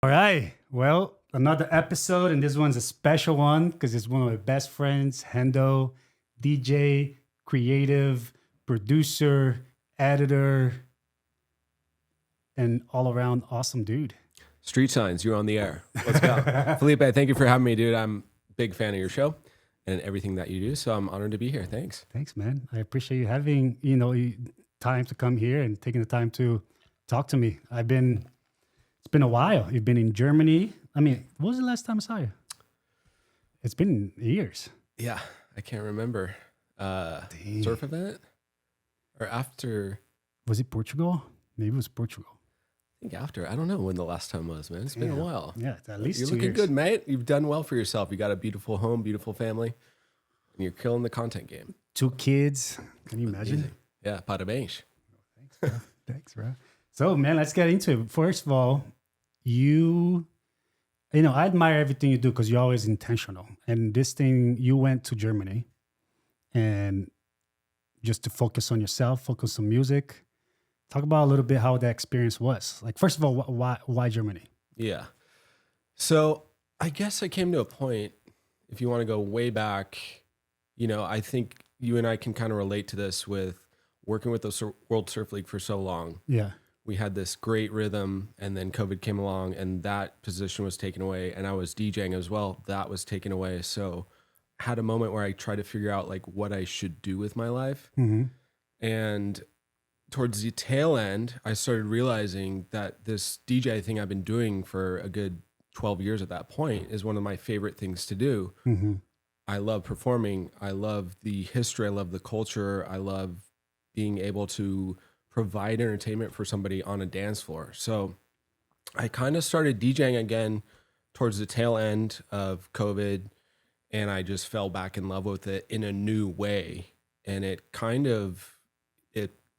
All right. Well, another episode, and this one's a special one because it's one of my best friends, Hendo, DJ, creative, producer, editor, and all around awesome dude. Street Signs, you're on the air. Let's go. Felipe, thank you for having me, dude. I'm a big fan of your show and everything that you do, so I'm honored to be here. Thanks. Thanks, man. I appreciate you having, time to come here and taking the time to talk to me. It's been a while. You've been in Germany. I mean, what was the last time I saw you? It's been years. Yeah, I can't remember. Surf event? Or after? Was it Portugal? Maybe it was Portugal. I think after. I don't know when the last time was, man. It's been a while. Yeah, it's at least You're 2 looking years. good, mate. You've done well for yourself. You got a beautiful home, beautiful family, and you're killing the content game. 2 kids. Can you imagine? Amazing. Yeah, parabéns. Thanks, bro. Thanks, bro. So, man, let's get into it. First of all, I admire everything you do because you're always intentional. And this thing, you went to Germany and just to focus on yourself, focus on music. Talk about a little bit how that experience was. Like, first of all, why Germany? Yeah. So I guess I came to a point, if you want to go way back, I think you and I can kind of relate to this with working with the World Surf League for so long. Yeah. We had this great rhythm, and then COVID came along and that position was taken away, and I was DJing as well. That was taken away. So I had a moment where I tried to figure out like what I should do with my life. Mm-hmm. And towards the tail end, I started realizing that this DJ thing I've been doing for a good 12 years at that point is one of my favorite things to do. Mm-hmm. I love performing. I love the history. I love the culture. I love being able to provide entertainment for somebody on a dance floor. So I kind of started DJing again towards the tail end of COVID, and I just fell back in love with it in a new way. And it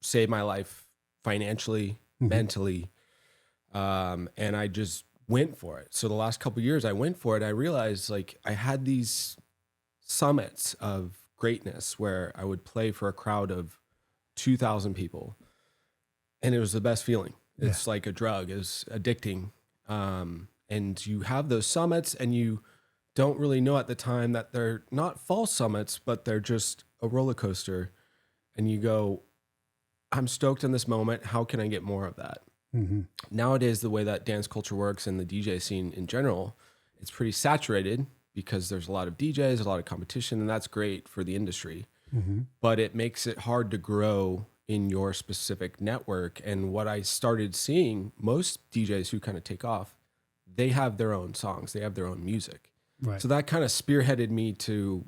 saved my life financially, mentally. And I just went for it. So the last couple of years I went for it. I realized like I had these summits of greatness where I would play for a crowd of 2,000 people. And it was the best feeling. It's like a drug. It's addicting. And you have those summits and you don't really know at the time that they're not false summits, but they're just a roller coaster. And you go, I'm stoked in this moment. How can I get more of that? Mm-hmm. Nowadays, the way that dance culture works and the DJ scene in general, it's pretty saturated because there's a lot of DJs, a lot of competition, and that's great for the industry. Mm-hmm. But it makes it hard to grow in your specific network. And what I started seeing, most DJs who kind of take off, they have their own songs, they have their own music. Right. So that kind of spearheaded me to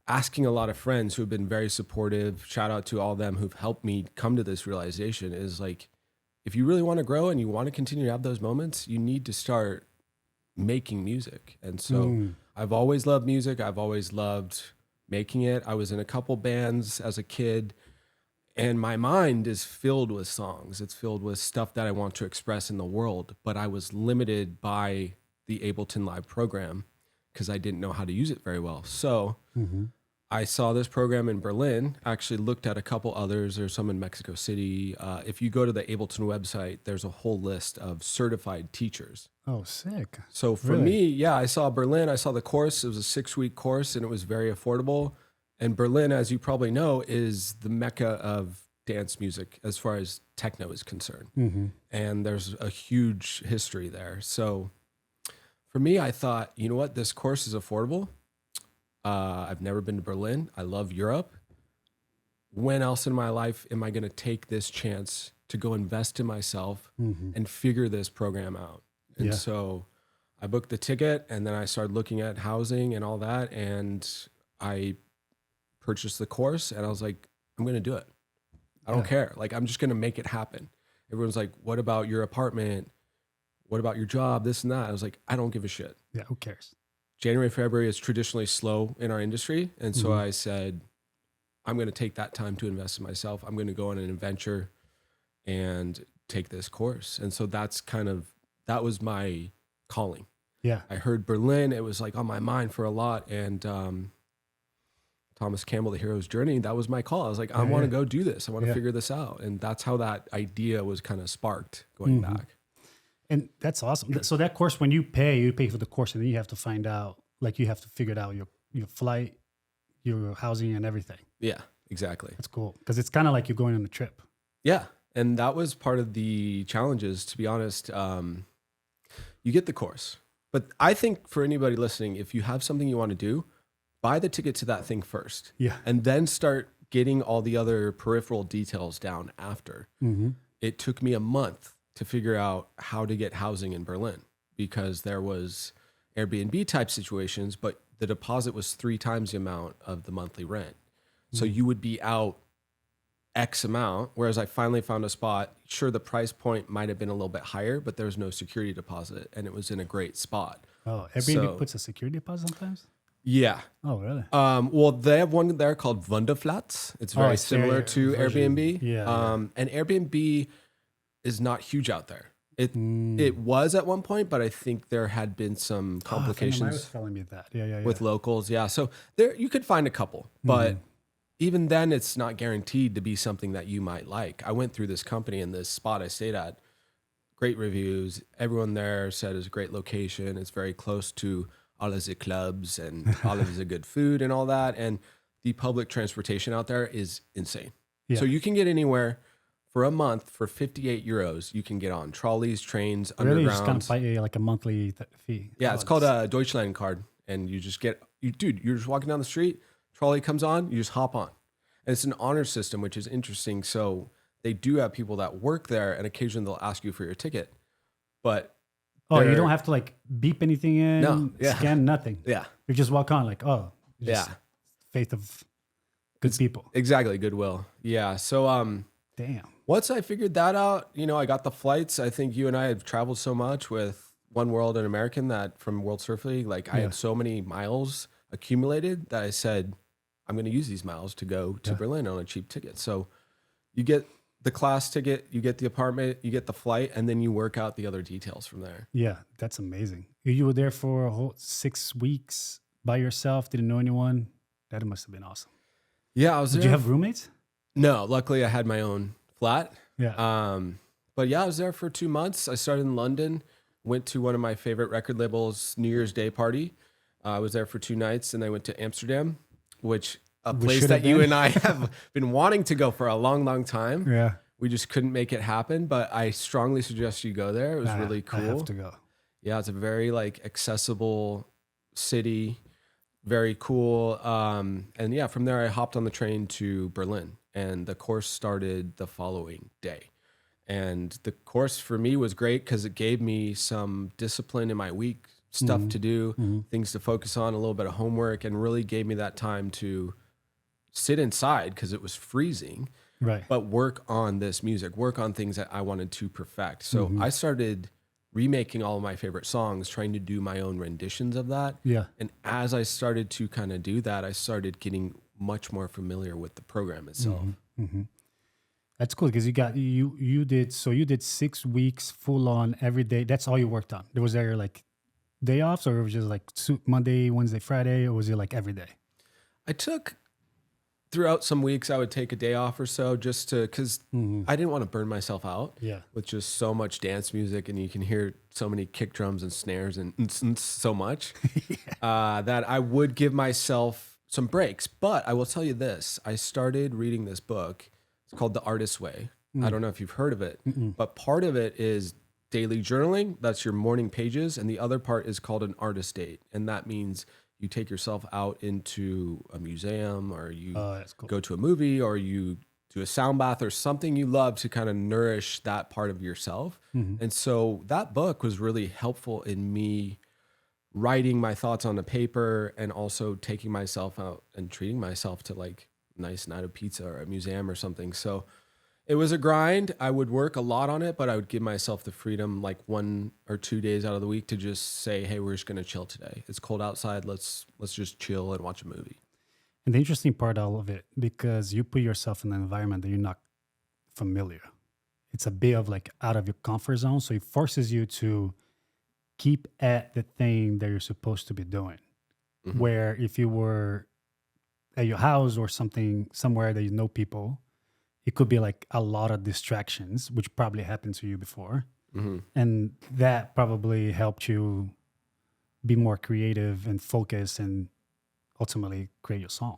asking a lot of friends who have been very supportive. Shout out to all of them who've helped me come to this realization is like, if you really want to grow and you want to continue to have those moments, you need to start making music. And so I've always loved music. I've always loved making it. I was in a couple bands as a kid, and my mind is filled with songs. It's filled with stuff that I want to express in the world, but I was limited by the Ableton Live program because I didn't know how to use it very well. So I saw this program in Berlin, actually looked at a couple others. There's some in Mexico City. If you go to the Ableton website, there's a whole list of certified teachers. Oh, sick. So for me, I saw Berlin. I saw the course. It was a 6-week course, and it was very affordable. And Berlin, as you probably know, is the mecca of dance music as far as techno is concerned. Mm-hmm. And there's a huge history there. So for me, I thought, you know what? This course is affordable. I've never been to Berlin. I love Europe. When else in my life am I going to take this chance to go invest in myself and figure this program out? And so I booked the ticket, and then I started looking at housing and all that. And I purchased the course, and I was like, I'm going to do it. I don't care. Like, I'm just going to make it happen. Everyone's like, what about your apartment? What about your job? This and that. I was like, I don't give a shit. Yeah, who cares? January, February is traditionally slow in our industry. And so I said, I'm going to take that time to invest in myself. I'm going to go on an adventure and take this course. And so that was my calling. Yeah. I heard Berlin. It was like on my mind for a lot. And Thomas Campbell, The Hero's Journey, that was my call. I was like, I want to go do this. I want to figure this out. And that's how that idea was kind of sparked going back. And that's awesome. So that course, when you pay for the course, and then you have to find out, like you have to figure it out your flight, your housing, and everything. Yeah, exactly. That's cool because it's kind of like you're going on a trip. Yeah, and that was part of the challenges. To be honest, you get the course, but I think for anybody listening, if you have something you want to do, buy the ticket to that thing first. Yeah. And then start getting all the other peripheral details down after. Mm-hmm. It took me a month to figure out how to get housing in Berlin because there was Airbnb type situations, but the deposit was 3 times the amount of the monthly rent. So you would be out X amount, whereas I finally found a spot. Sure, the price point might have been a little bit higher, but there was no security deposit and it was in a great spot. Oh, Airbnb puts a security deposit sometimes? Yeah. Oh, really? Well, they have one there called Wunderflats. It's very similar to version. Airbnb. Yeah. And Airbnb is not huge out there. It was at one point, but I think there had been some complications. I was telling me that. Yeah. With locals. Yeah. So there you could find a couple, but even then it's not guaranteed to be something that you might like. I went through this company and this spot I stayed at, great reviews. Everyone there said it's a great location. It's very close to all of the clubs and all of the good food and all that. And the public transportation out there is insane. Yeah. So you can get anywhere for a month for 58 euros. You can get on trolleys, trains, Really? You just kind undergrounds. of pay like a monthly fee. Yeah, it's called a Deutschland card. And you just get, you're just walking down the street, trolley comes on, you just hop on. And it's an honor system, which is interesting. So they do have people that work there and occasionally they'll ask you for your ticket. But you don't have to like beep anything in, No, yeah. scan nothing. yeah, You just walk on like, just yeah, faith of good people. exactly. Goodwill. Yeah. So, Damn. once I figured that out, I got the flights. I think you and I have traveled so much with One World and American that from World Surf League, like I had so many miles accumulated that I said, I'm going to use these miles to go to Berlin on a cheap ticket. So you get the class ticket, you get the apartment, you get the flight, and then you work out the other details from there. Yeah, that's amazing. You were there for a whole 6 weeks by yourself, didn't know anyone. That must have been awesome. Yeah, I was Did there. you have roommates? No, luckily I had my own flat. Yeah. But yeah, I was there for 2 months. I started in London, went to one of my favorite record labels' New Year's Day party. I was there for 2 nights, and I went to Amsterdam, which a place should that have you been. and I have been wanting to go for a long, long time. Yeah. We just couldn't make it happen, but I strongly suggest you go there. It was really cool. I have to go. Yeah, it's a very like accessible city, very cool. And yeah, from there I hopped on the train to Berlin, and the course started the following day. And the course for me was great because it gave me some discipline in my week, stuff to do, things to focus on, a little bit of homework, and really gave me that time to sit inside because it was freezing, Right. but work on this music, work on things that I wanted to perfect. So I started remaking all of my favorite songs, trying to do my own renditions of that. Yeah. And as I started to kind of do that, I started getting much more familiar with the program itself. That's cool because you did 6 weeks full on every day. That's all you worked on. Was there like day offs, or it was just like Monday, Wednesday, Friday, or was it like every day? I took throughout some weeks, I would take a day off or so just to, because I didn't want to burn myself out Yeah. with just so much dance music, and you can hear so many kick drums and snares and so much that I would give myself some breaks. But I will tell you this, I started reading this book. It's called The Artist's Way. I don't know if you've heard of it, but part of it is daily journaling. That's your morning pages. And the other part is called an artist date. And that means you take yourself out into a museum, or you That's cool. go to a movie, or you do a sound bath, or something you love to kind of nourish that part of yourself. And so that book was really helpful in me writing my thoughts on the paper, and also taking myself out and treating myself to like a nice night of pizza or a museum or something. So it was a grind. I would work a lot on it, but I would give myself the freedom like 1 or 2 days out of the week to just say, hey, we're just going to chill today. It's cold outside. Let's just chill and watch a movie. And the interesting part of all of it, because you put yourself in an environment that you're not familiar. It's a bit of like out of your comfort zone. So it forces you to keep at the thing that you're supposed to be doing. Where if you were at your house or somewhere that you know people, it could be like a lot of distractions, which probably happened to you before. And that probably helped you be more creative and focused and ultimately create your song.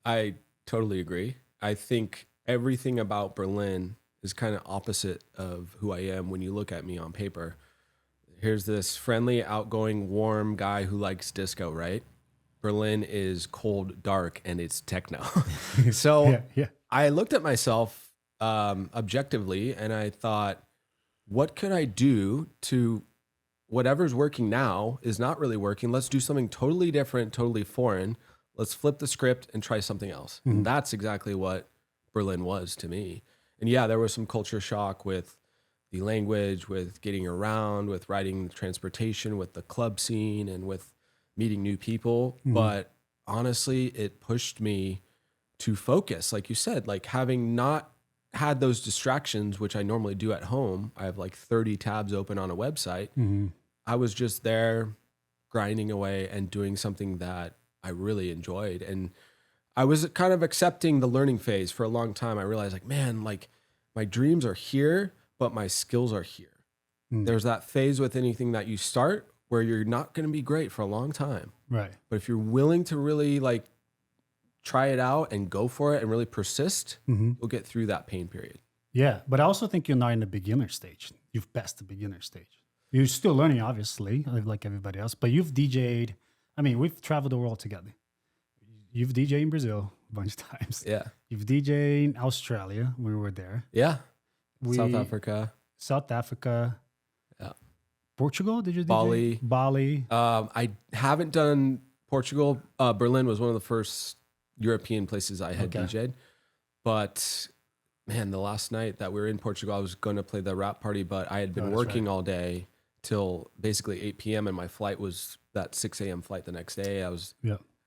I totally agree. I think everything about Berlin is kind of opposite of who I am when you look at me on paper. Here's this friendly, outgoing, warm guy who likes disco, right? Berlin is cold, dark, and it's techno. So I looked at myself objectively and I thought, what could I do to whatever's working now is not really working. Let's do something totally different, totally foreign. Let's flip the script and try something else. And that's exactly what Berlin was to me. And yeah, there was some culture shock with the language, with getting around, with riding transportation, with the club scene, and with meeting new people. But honestly, it pushed me to focus. Like you said, like having not had those distractions, which I normally do at home. I have like 30 tabs open on a website. I was just there grinding away and doing something that I really enjoyed. And I was kind of accepting the learning phase for a long time. I realized like, man, like my dreams are here, but my skills are here. There's that phase with anything that you start where you're not going to be great for a long time. Right. But if you're willing to really like try it out and go for it and really persist, you'll get through that pain period. Yeah. But I also think you're not in the beginner stage. You've passed the beginner stage. You're still learning, obviously, like everybody else, but you've DJ'd. I mean, we've traveled the world together. You've DJ'd in Brazil a bunch of times. Yeah. You've DJ'd in Australia when we were there. Yeah. South Africa. Yeah. Portugal, did you DJ? Bali. I haven't done Portugal. Berlin was one of the first European places I had DJ'd. But man, the last night that we were in Portugal, I was going to play the rap party, but I had been working all day till basically 8 p.m. and my flight was that 6 a.m. flight the next day. I was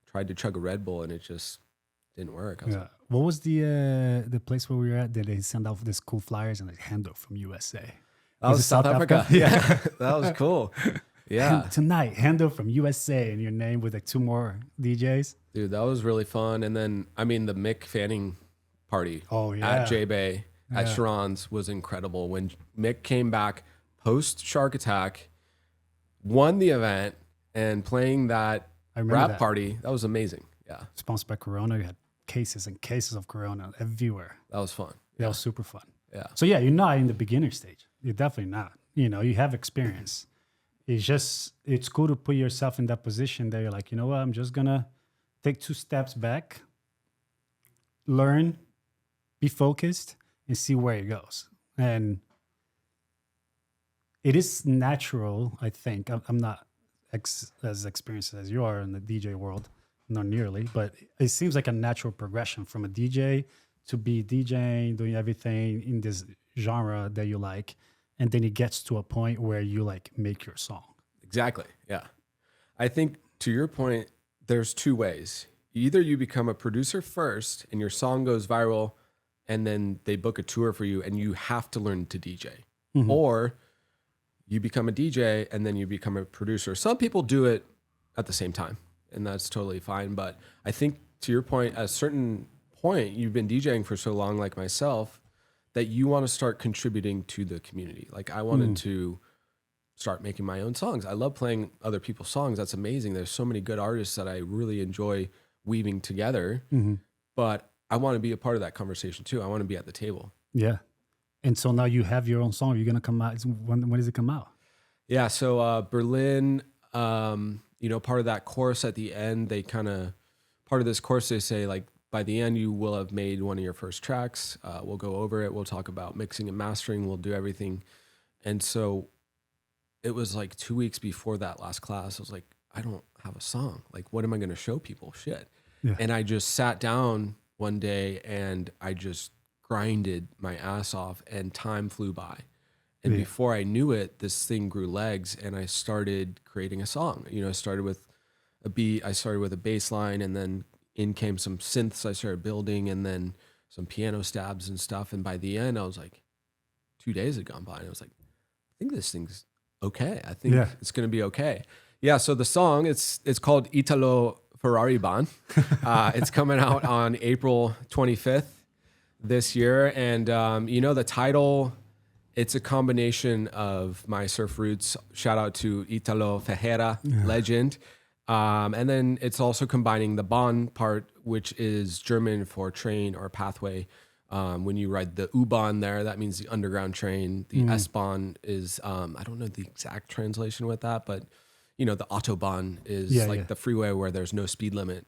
tried to chug a Red Bull and it just didn't work. I was like, what was the place where we were at? Did they send out these cool flyers and like Hendo from USA? That was South Africa. Yeah, that was cool. Yeah. And tonight, Hendo from USA and your name with like 2 more DJs. Dude, that was really fun. And then, I mean, the Mick Fanning party at J-Bay at Sharon's was incredible. When Mick came back post Shark Attack, won the event, and playing that rap party, that was amazing. Yeah. Sponsored by Corona. You had cases and cases of Corona everywhere. That was fun. That was super fun. Yeah. So yeah, you're not in the beginner stage. You're definitely not. You know, you have experience. It's cool to put yourself in that position that you're like, you know what, I'm just gonna take 2 steps back, learn, be focused, and see where it goes. And it is natural, I think. I'm not as experienced as you are in the DJ world, not nearly, but it seems like a natural progression from a DJ to be DJing, doing everything in this genre that you like. And then it gets to a point where you like make your song. Exactly. Yeah. I think to your point, there's 2 ways. Either you become a producer first and your song goes viral and then they book a tour for you and you have to learn to DJ. Or you become a DJ and then you become a producer. Some people do it at the same time and that's totally fine. But I think to your point, at a certain point, you've been DJing for so long, like myself, that you want to start contributing to the community. Like I wanted to start making my own songs. I love playing other people's songs. That's amazing. There's so many good artists that I really enjoy weaving together, but I want to be a part of that conversation too. I want to be at the table. Yeah. And so now you have your own song. You're going to come out. When does it come out? Yeah. So Berlin, you know, part of that course at the end, part of this course, they say like, by the end, you will have made one of your first tracks. We'll go over it. We'll talk about mixing and mastering. We'll do everything. And so it was like 2 weeks before that last class. I was like, I don't have a song. Like, what am I going to show people? Shit. Yeah. And I just sat down one day and I just grinded my ass off and time flew by. And before I knew it, this thing grew legs and I started creating a song. You know, I started with a beat. I started with a bass line and then in came some synths I started building and then some piano stabs and stuff. And by the end, I was like, 2 days had gone by and I was like, I think this thing's okay. I think it's going to be okay. Yeah. So the song, it's called ITALO FERRARI Ban. It's coming out on April 25th this year. And, you know, the title It's a combination of my surf roots. Shout out to ITALO FERRARI, legend. And then it's also combining the Bahn part, which is German for train or pathway. When you ride the U-Bahn there, that means the underground train. The S-Bahn is, I don't know the exact translation with that, but you know, the Autobahn is the freeway where there's no speed limit.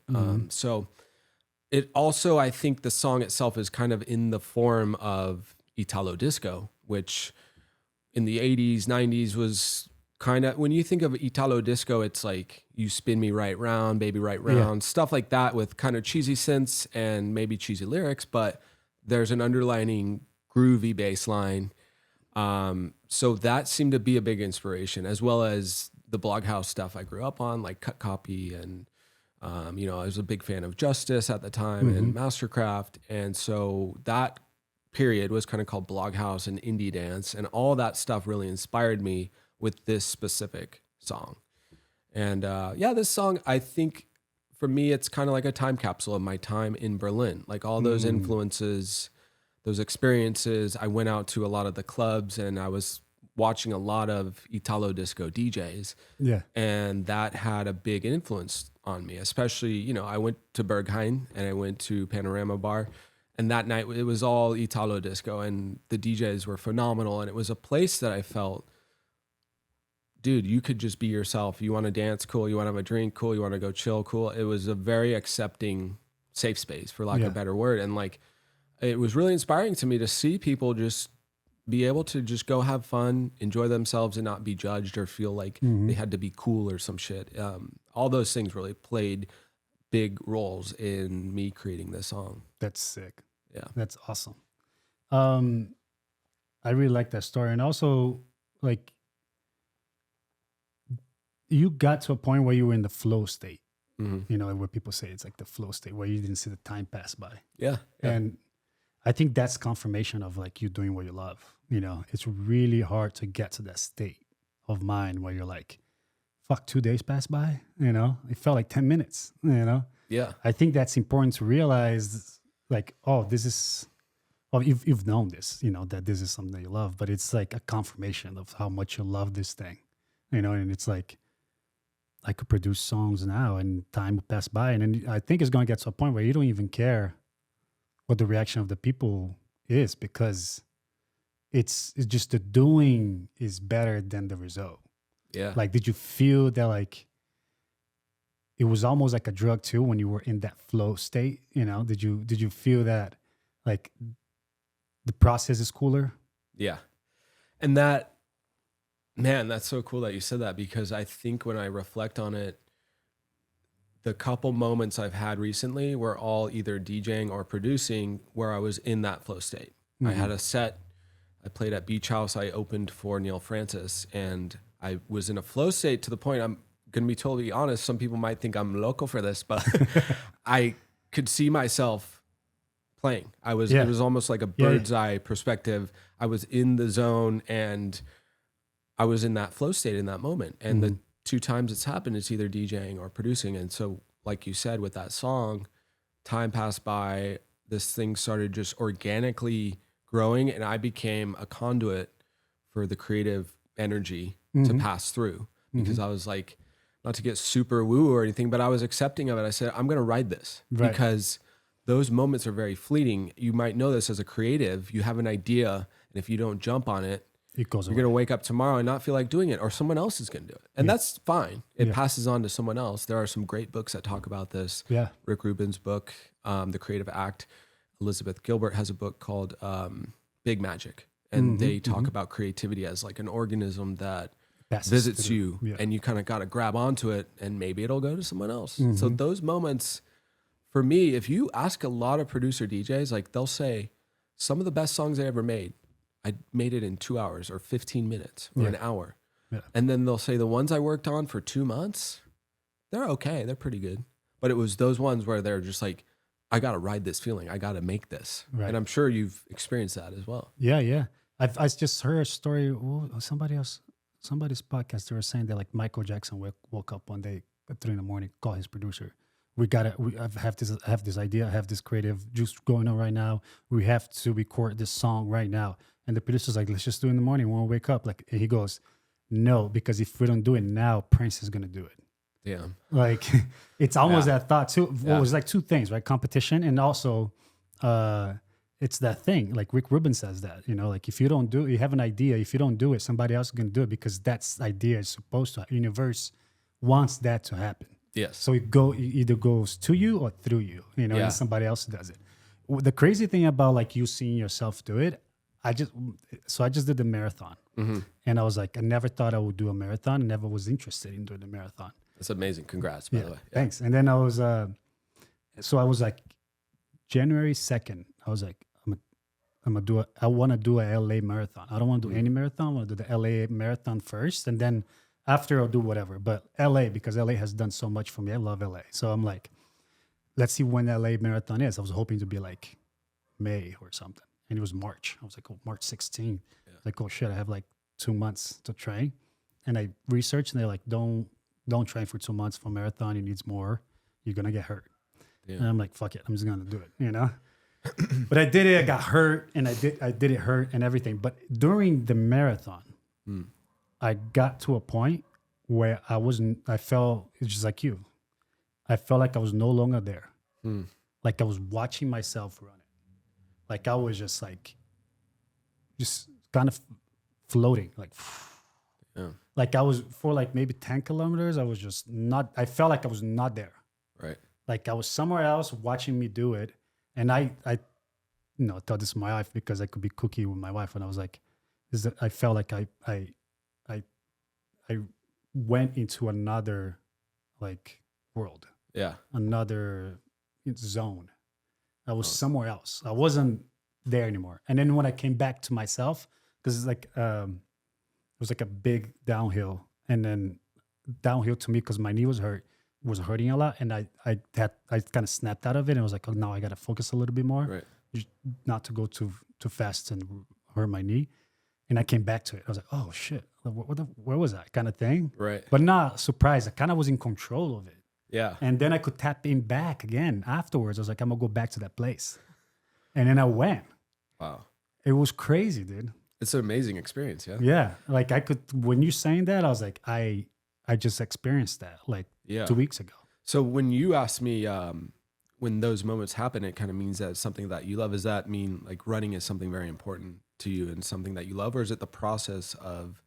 So it also, I think the song itself is kind of in the form of Italo disco, which in the 80s, 90s was kind of, when you think of Italo disco, it's like You Spin Me Right Round, Baby Right Round, stuff like that with kind of cheesy synths and maybe cheesy lyrics, but there's an underlining groovy bass line. So that seemed to be a big inspiration, as well as the Bloghouse stuff I grew up on, like Cut Copy. And, you know, I was a big fan of Justice at the time and Mastercraft. And so that period was kind of called Bloghouse and indie dance. And all that stuff really inspired me with this specific song. And this song, I think for me, it's kind of like a time capsule of my time in Berlin. Like all those influences, those experiences. I went out to a lot of the clubs and I was watching a lot of Italo disco DJs. Yeah. And that had a big influence on me, especially, you know, I went to Berghain and I went to Panorama Bar. And that night it was all Italo disco and the DJs were phenomenal. And it was a place that I felt, dude, you could just be yourself. You want to dance, cool. You want to have a drink, cool. You want to go chill, cool. It was a very accepting safe space, for lack of a better word. And like, it was really inspiring to me to see people just be able to just go have fun, enjoy themselves and not be judged or feel like they had to be cool or some shit. All those things really played big roles in me creating this song. That's sick. Yeah. That's awesome. I really like that story. And also, like, you got to a point where you were in the flow state. You know, where people say it's like the flow state, where you didn't see the time pass by. Yeah. And I think that's confirmation of like you doing what you love. You know, it's really hard to get to that state of mind where you're like, fuck, 2 days passed by, you know, it felt like 10 minutes, you know? Yeah. I think that's important to realize, like, oh, this is, well, you've known this, you know, that this is something that you love, but it's like a confirmation of how much you love this thing, you know? And it's like, I could produce songs now and time will pass by. And then I think it's going to get to a point where you don't even care what the reaction of the people is, because it's just the doing is better than the result. Yeah. Like, did you feel that like it was almost like a drug too when you were in that flow state? You know, did you feel that like the process is cooler? Yeah. And that, man, that's so cool that you said that, because I think when I reflect on it, the couple moments I've had recently were all either DJing or producing where I was in that flow state. I had a set, I played at Beach House, I opened for Neil Francis, and I was in a flow state to the point, I'm going to be totally honest, some people might think I'm loco for this, but I could see myself playing. It was almost like a bird's eye perspective. I was in the zone and I was in that flow state in that moment. And the 2 times it's happened, it's either DJing or producing. And so, like you said, with that song, time passed by, this thing started just organically growing, and I became a conduit for the creative energy to pass through, because I was like, not to get super woo or anything, but I was accepting of it. I said, I'm going to ride this because those moments are very fleeting. You might know this as a creative. You have an idea, and if you don't jump on it, you're going to wake up tomorrow and not feel like doing it, or someone else is going to do it. And that's fine. It passes on to someone else. There are some great books that talk about this. Yeah. Rick Rubin's book, The Creative Act. Elizabeth Gilbert has a book called Big Magic. And they talk about creativity as like an organism that visits you, and you kind of got to grab onto it, and maybe it'll go to someone else. So those moments, for me, if you ask a lot of producer DJs, like they'll say, some of the best songs I ever made, I made it in 2 hours or 15 minutes or an hour. Yeah. And then they'll say the ones I worked on for 2 months, they're okay. They're pretty good. But it was those ones where they're just like, I got to ride this feeling. I got to make this. Right. And I'm sure you've experienced that as well. Yeah, yeah. I just heard a story, somebody's podcast, they were saying that like Michael Jackson woke up one day at 3 a.m, called his producer, I have this idea, I have this creative juice going on right now. We have to record this song right now. And the producer's like, let's just do it in the morning when we wake up. Like, and he goes, no, because if we don't do it now, Prince is gonna do it. Yeah. Like, it's almost that thought too. Well, Yeah. it was like two things, right? Competition, and also it's that thing. Like Rick Rubin says that, like if you don't do it, you have an idea. If you don't do it, somebody else is gonna do it because that's idea is supposed to. Universe wants that to happen. Yes. So it either goes to you or through you, Yeah. and somebody else does it. The crazy thing about like you seeing yourself do it, I just did the marathon, and I was like, I never thought I would do a marathon. Never was interested in doing the marathon. That's amazing. Congrats, by the way. Yeah. Thanks. And then I was, so I was like, January 2nd, I was like, I want to do a LA marathon. I don't want to do any marathon. I want to do the LA marathon first. And then after I'll do whatever. But LA, because LA has done so much for me. I love LA. So I'm like, let's see when LA marathon is. I was hoping to be like May or something. And it was March. I was like, oh, March 16th. Yeah. Like, oh shit, I have like 2 months to train. And I researched and they're like, don't train for 2 months for marathon. It needs more. You're going to get hurt. Yeah. And I'm like, fuck it. I'm just going to do it, But I did it. I got hurt and I did it hurt and everything. But during the marathon, I got to a point where I felt, it's just like you. I felt like I was no longer there. Like I was watching myself run it. Like I was just kind of floating, like I was for like maybe 10 kilometers. I was just not, I felt like I was not there. Right. Like I was somewhere else watching me do it. And I thought this was my wife because I could be cookie with my wife. And I was like, I felt like I went into another like world. Yeah. Another zone. I was somewhere else. I wasn't there anymore. And then when I came back to myself, because it's like, it was like a big downhill. And then downhill to me, because my knee was hurting a lot. And I kind of snapped out of it. And I was like, oh, now I got to focus a little bit more. Right. Not to go too fast and hurt my knee. And I came back to it. I was like, oh shit, where was that kind of thing? Right. But not surprised. I kind of was in control of it. Yeah. And then I could tap in back again afterwards. I was like, I'm going to go back to that place. And then I went. Wow. It was crazy, dude. It's an amazing experience, yeah? Yeah. Like when you saying that, I was like, I just experienced that like 2 weeks ago. So when you asked me, when those moments happen, it kind of means that it's something that you love. Does that mean like running is something very important to you and something that you love? Or is it the process of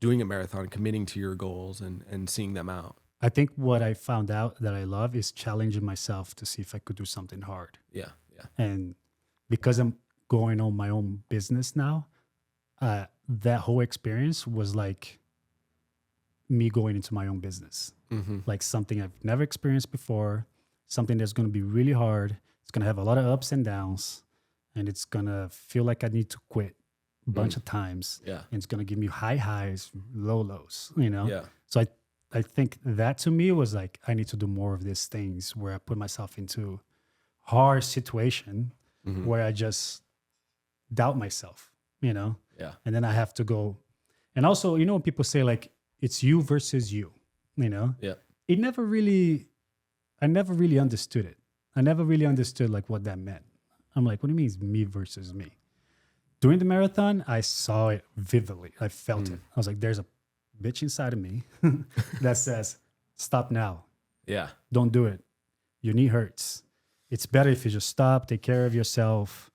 doing a marathon, committing to your goals and seeing them out? I think what I found out that I love is challenging myself to see if I could do something hard. Yeah, yeah. And because I'm going on my own business now, that whole experience was like me going into my own business. Like something I've never experienced before, something that's going to be really hard. It's going to have a lot of ups and downs, and it's going to feel like I need to quit a bunch of times. Yeah. And it's going to give me high highs, low lows, Yeah. So I think that to me was like, I need to do more of these things where I put myself into hard situation where I just doubt myself, Yeah. And then I have to go. And also, when people say like, it's you versus you, Yeah. I never really understood it. I never really understood like what that meant. I'm like, what do you mean it's me versus me? During the marathon, I saw it vividly. I felt it. I was like, there's a bitch inside of me that says, stop now. Yeah. Don't do it. Your knee hurts. It's better if you just stop, take care of yourself,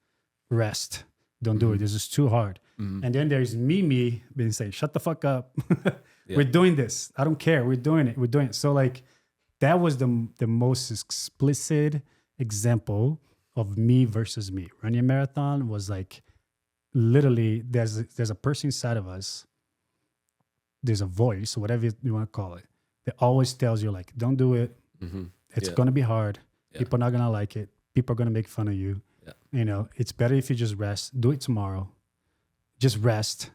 rest. Don't do it. This is too hard. And then there's me being saying, shut the fuck up. We're doing this. I don't care. We're doing it. So like that was the most explicit example of me versus me. Running a marathon was like literally there's a person inside of us. There's a voice, whatever you want to call it, that always tells you like, don't do it. It's going to be hard. People are not going to like it. People are going to make fun of you. It's better if you just rest. Do it tomorrow. Just rest.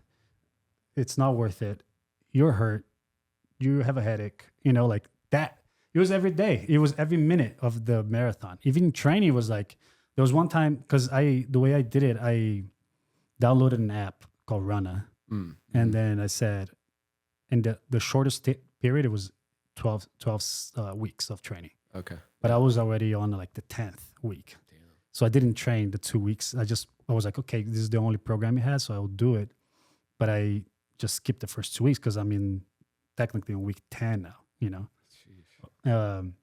It's not worth it. You're hurt. You have a headache. Like that. It was every day. It was every minute of the marathon. Even training was like, there was one time, because the way I did it, I downloaded an app called Runna. And then I said, and the shortest period, it was 12 weeks of training. Okay. but I was already on like the 10th week. Damn. So I didn't train the 2 weeks. I was like, okay, this is the only program he has, so I'll do it. But I just skipped the first 2 weeks because I'm technically in week 10 now, you know? Sheesh.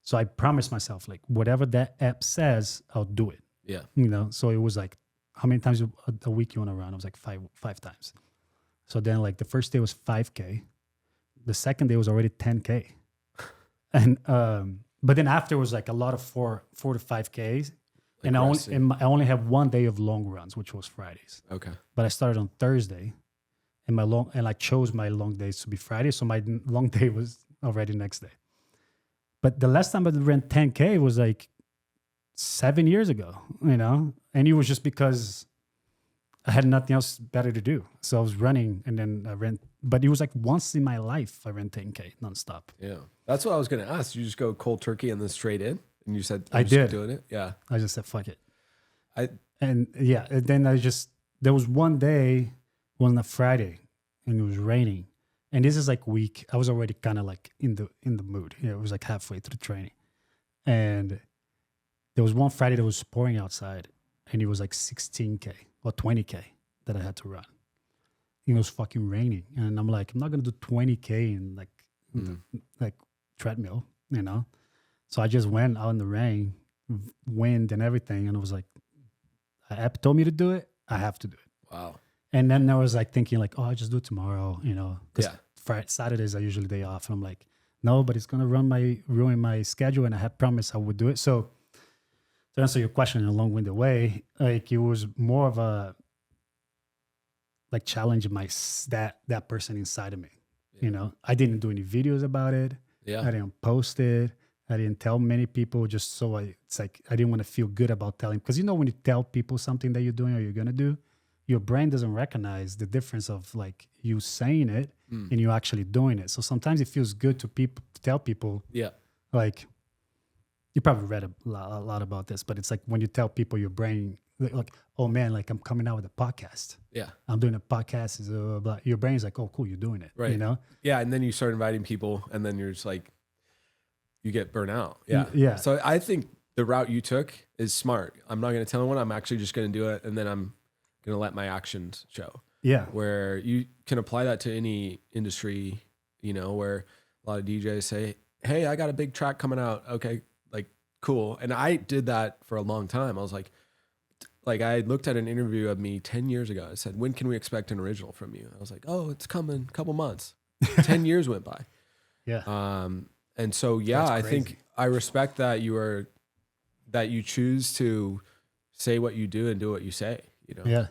So I promised myself, like, whatever that app says, I'll do it, Yeah. you know? So it was like, how many times a week you want to run? I was like five times. So then like the first day was 5K. The second day was already 10K. And, but then after was like a lot of 4 to 5Ks. And I only have 1 day of long runs, which was Fridays. Okay. But I started on Thursday and I chose my long days to be Friday. So my long day was already next day. But the last time I ran 10K was like 7 years ago, you know? And it was just because I had nothing else better to do. So I was running and then I ran, but it was like once in my life I ran 10K nonstop. Yeah. That's what I was going to ask. You just go cold turkey and then straight in? And you said, I did. Doing it? Yeah. I just said, fuck it. And then there was one day, on a Friday, and it was raining. And this is like I was already kind of like in the mood. You know, it was like halfway through the training. And there was one Friday that was pouring outside and it was like 16K or 20K that I had to run. It was fucking raining. And I'm like, I'm not going to do 20K in like treadmill, you know? So I just went out in the rain, wind and everything. And I was like, the app told me to do it. I have to do it. wow. And then I was like thinking like, oh, I'll just do it tomorrow, you know? Because Yeah. Saturdays are usually day off. And I'm like, no, but it's going to ruin my schedule. And I had promised I would do it. So to answer your question in a long-winded way, like it was more of a like challenging that person inside of me. Yeah. You know, I didn't do any videos about it. Yeah. I didn't post it. I didn't tell many people just so it's like I didn't want to feel good about telling, because you know when you tell people something that you're doing or you're gonna do, your brain doesn't recognize the difference of like you saying it and you actually doing it. So sometimes it feels good to tell people. Yeah. Like you probably read a lot about this, but it's like when you tell people, your brain like, oh man, like I'm coming out with a podcast. Yeah. I'm doing a podcast. Blah, blah. Your brain's like, oh cool, you're doing it. Right. You know? Yeah. And then you start inviting people and then you're just like, you get burnt out. Yeah. Yeah. So I think the route you took is smart. I'm not going to tell anyone. I'm actually just going to do it. And then I'm going to let my actions show. Yeah. Where you can apply that to any industry, you know, where a lot of DJs say, hey, I got a big track coming out. Okay. Like, cool. And I did that for a long time. I was like I looked at an interview of me 10 years ago. I said, when can we expect an original from you? I was like, oh, it's coming a couple months. 10 years went by. Yeah. And so, yeah, I think I respect that you choose to say what you do and do what you say, you know? Yeah.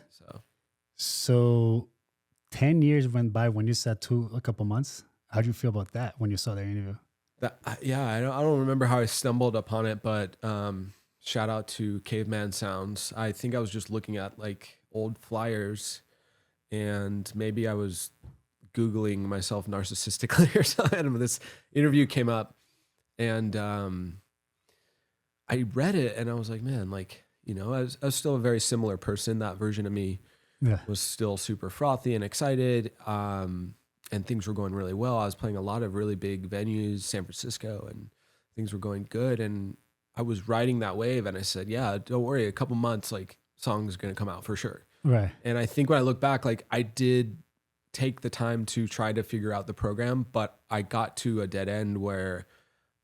So 10 years went by when you said a couple months. How do you feel about that when you saw that interview? I don't remember how I stumbled upon it, but shout out to Caveman Sounds. I think I was just looking at like old flyers and maybe I was Googling myself narcissistically or something. And this interview came up and I read it and I was like, man, like, you know, I was still a very similar person. That version of me was still super frothy and excited. And things were going really well. I was playing a lot of really big venues, San Francisco, and things were going good. And I was riding that wave and I said, yeah, don't worry, a couple months, like song's going to come out for sure. Right. And I think when I look back, like I did take the time to try to figure out the program, but I got to a dead end where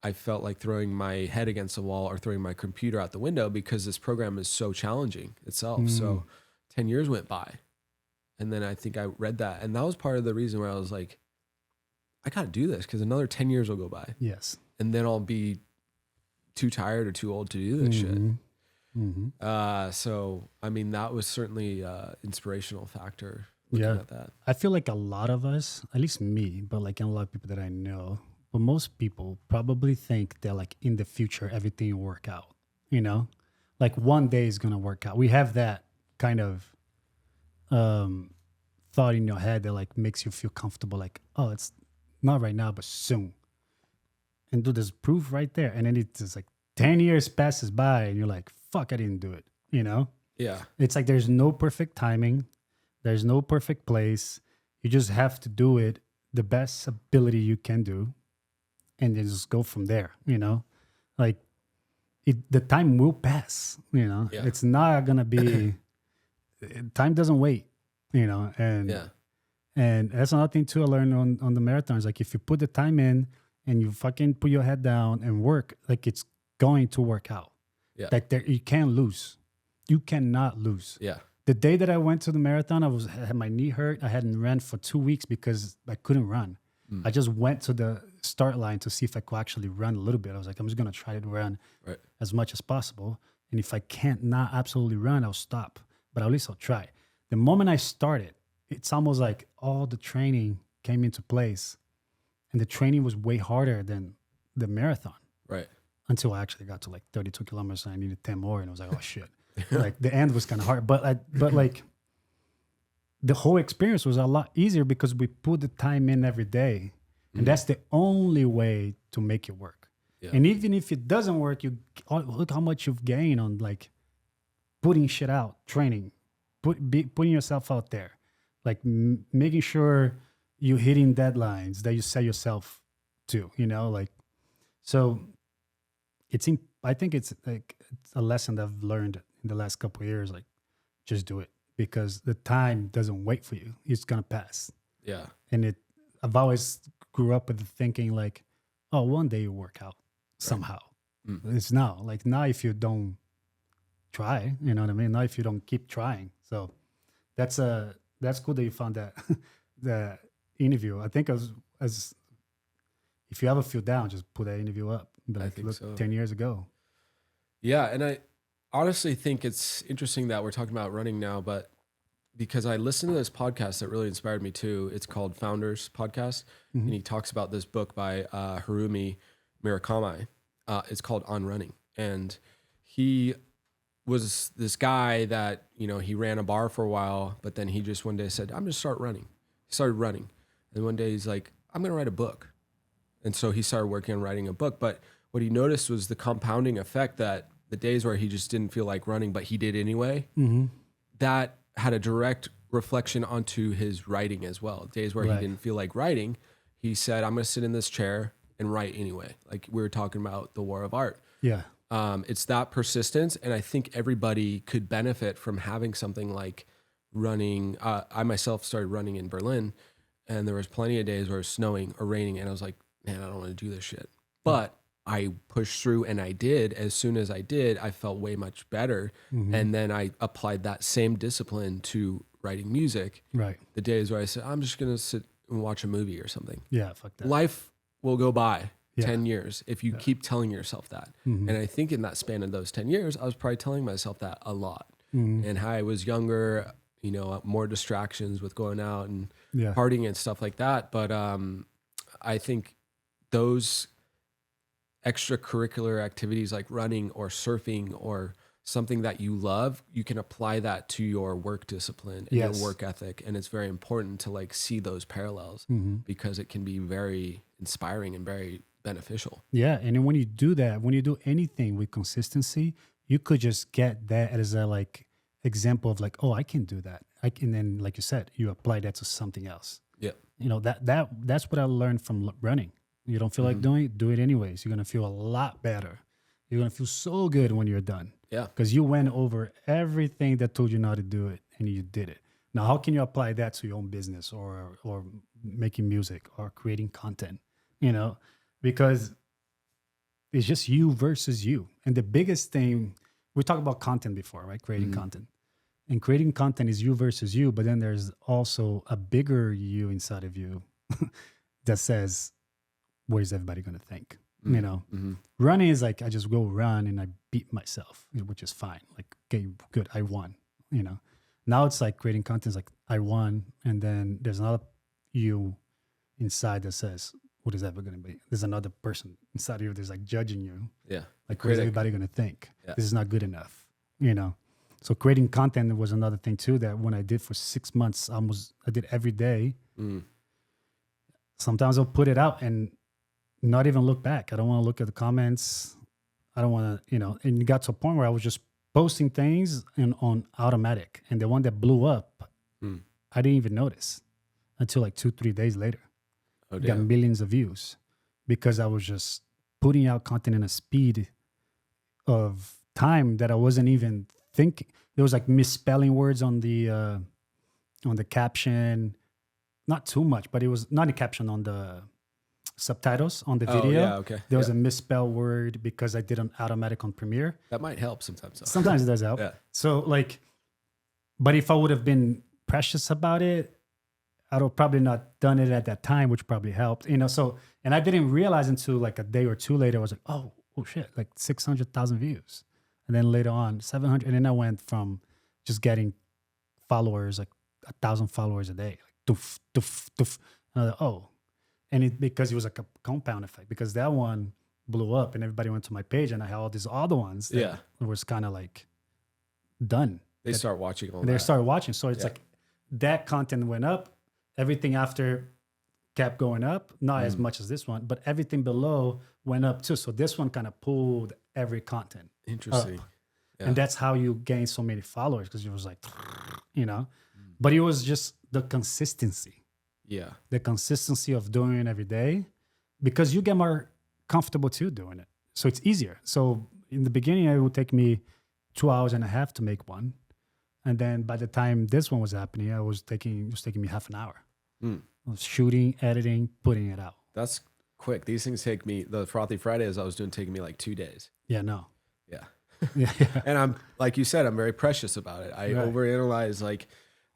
I felt like throwing my head against the wall or throwing my computer out the window because this program is so challenging itself. So 10 years went by. And then I think I read that. And that was part of the reason where I was like, I got to do this because another 10 years will go by. Yes. And then I'll be too tired or too old to do this shit. So, I mean, that was certainly an inspirational factor looking at that. I feel like a lot of us, at least me, but like a lot of people that I know, but most people probably think that like in the future, everything will work out, you know? Like one day is going to work out. We have that kind of thought in your head that like makes you feel comfortable. Like, oh, it's not right now, but soon. And dude, there's proof right there. And then it's just like 10 years passes by and you're like, fuck, I didn't do it, you know? Yeah. It's like there's no perfect timing. There's no perfect place. You just have to do it the best ability you can do and then just go from there, you know? Like the time will pass, you know. Yeah. It's not gonna be time doesn't wait, you know, Yeah. and that's another thing too I learned on the marathons. Like if you put the time in and you fucking put your head down and work, like it's going to work out. Yeah. Like there, you can't lose. You cannot lose. Yeah. The day that I went to the marathon, I had my knee hurt. I hadn't ran for 2 weeks because I couldn't run. I just went to the start line to see if I could actually run a little bit. I was like, I'm just gonna try to run as much as possible. And if I can't not absolutely run, I'll stop. But at least I'll try. The moment I started, it's almost like all the training came into place. And the training was way harder than the marathon. Right. Until I actually got to like 32 kilometers and I needed 10 more. And I was like, oh shit. Like the end was kind of hard. But like the whole experience was a lot easier because we put the time in every day. And that's the only way to make it work. Yeah. And even if it doesn't work, you look how much you've gained on like putting shit out, training, putting yourself out there, like making sure you're hitting deadlines that you set yourself to, you know, like, so I think it's like it's a lesson that I've learned in the last couple of years, like just do it because the time doesn't wait for you. It's going to pass. Yeah. And I've always grew up with the thinking like, oh, one day you work out somehow. It's now like now if you don't try, you know what I mean? Now if you don't keep trying. So that's cool that you found that the interview. I think as if you ever feel down, just put that interview up. But like, look, so. 10 years ago. Yeah, and I honestly think it's interesting that we're talking about running now, but because I listened to this podcast that really inspired me too. It's called Founders Podcast, and he talks about this book by Harumi Murakami. It's called On Running, and he was this guy that, you know, he ran a bar for a while, but then he just one day said, I'm going to start running. He started running, and one day he's like, I'm going to write a book. And so he started working on writing a book, but what he noticed was the compounding effect that the days where he just didn't feel like running, but he did anyway, that had a direct reflection onto his writing as well. Days where he didn't feel like writing, he said, I'm going to sit in this chair and write anyway. Like we were talking about the war of art. Yeah. It's that persistence. And I think everybody could benefit from having something like running. I myself started running in Berlin, and there was plenty of days where it was snowing or raining. And I was like, man, I don't want to do this shit. But I pushed through and I did. As soon as I did, I felt way much better. And then I applied that same discipline to writing music. Right. The days where I said, I'm just going to sit and watch a movie or something. Yeah, fuck that. Life will go by 10 years if you keep telling yourself that. And I think in that span of those 10 years, I was probably telling myself that a lot. And how I was younger, you know, more distractions with going out and partying and stuff like that. But I think those extracurricular activities like running or surfing or something that you love, you can apply that to your work discipline and your work ethic. And it's very important to like see those parallels because it can be very inspiring and very beneficial. Yeah. And then when you do that, when you do anything with consistency, you could just get that as a like example of like, oh, I can do that. And then, like you said, you apply that to something else. Yeah. You know, that's what I learned from running. You don't feel like doing it, do it anyways. You're going to feel a lot better. You're going to feel so good when you're done. Yeah. Because you went over everything that told you not to do it and you did it. Now, how can you apply that to your own business or making music or creating content? You know, because it's just you versus you. And the biggest thing, we talked about content before, right? Creating content. And creating content is you versus you, but then there's also a bigger you inside of you that says, what is everybody going to think? You know, running is like, I just go run and I beat myself, which is fine. Like, okay, good, I won, you know. Now it's like creating content is like, I won. And then there's another you inside that says, what is ever going to be? There's another person inside of you that's like judging you. Yeah. Like, what is everybody going to think? Yeah. This is not good enough, you know. So creating content was another thing too, that when I did for 6 months, I did every day. Sometimes I'll put it out and not even look back. I don't want to look at the comments. I don't want to, you know, and it got to a point where I was just posting things on automatic. And the one that blew up, I didn't even notice until like 2-3 days later. Oh, got millions of views because I was just putting out content in a speed of time that I wasn't even thinking. There was like misspelling words on the caption, not too much, but it was not a caption, on the subtitles on the video. Oh, yeah, okay. There was a misspelled word because I did an automatic on Premiere. That might help sometimes. Though. Sometimes it does help. Yeah. So like, but if I would have been precious about it, I'd have probably not done it at that time, which probably helped, you know. So, and I didn't realize until like a day or two later, I was like, oh shit, like 600,000 views. And then later on 700. And then I went from just getting followers, like 1,000 followers a day, like doof, doof, doof. And I was like, oh, and it, because it was like a compound effect, because that one blew up and everybody went to my page and I had all these other ones that was kind of like done. They start watching all that. They started watching. So it's like that content went up. Everything after kept going up, not as much as this one, but everything below went up too. So this one kind of pulled every content. Interesting. Yeah. And that's how you gain so many followers, because it was like, you know, but it was just the consistency. Yeah. The consistency of doing it every day, because you get more comfortable too doing it. So it's easier. So in the beginning, it would take me 2.5 hours to make one. And then by the time this one was happening, it was taking me half an hour. I was shooting, editing, putting it out. That's quick. These things take me, the Frothy Fridays I was doing taking me like 2 days. Yeah, no. Yeah. Yeah. And I'm, like you said, I'm very precious about it. I overanalyze, like,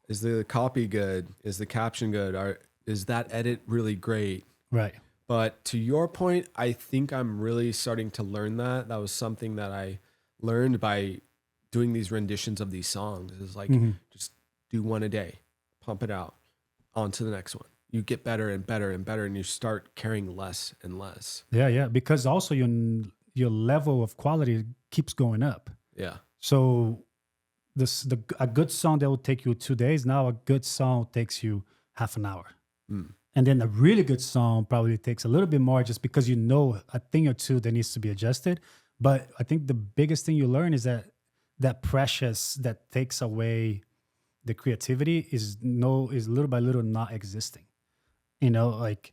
is the copy good? Is the caption good? Is that edit really great? Right. But to your point, I think I'm really starting to learn that. That was something that I learned by doing these renditions of these songs, is like, just do one a day, pump it out, on to the next one. You get better and better and better, and you start caring less and less. Yeah, yeah. Because also your level of quality keeps going up. Yeah. So a good song that will take you 2 days, now a good song takes you half an hour. And then a really good song probably takes a little bit more, just because you know a thing or two that needs to be adjusted. But I think the biggest thing you learn is that precious that takes away the creativity is little by little not existing. You know, like,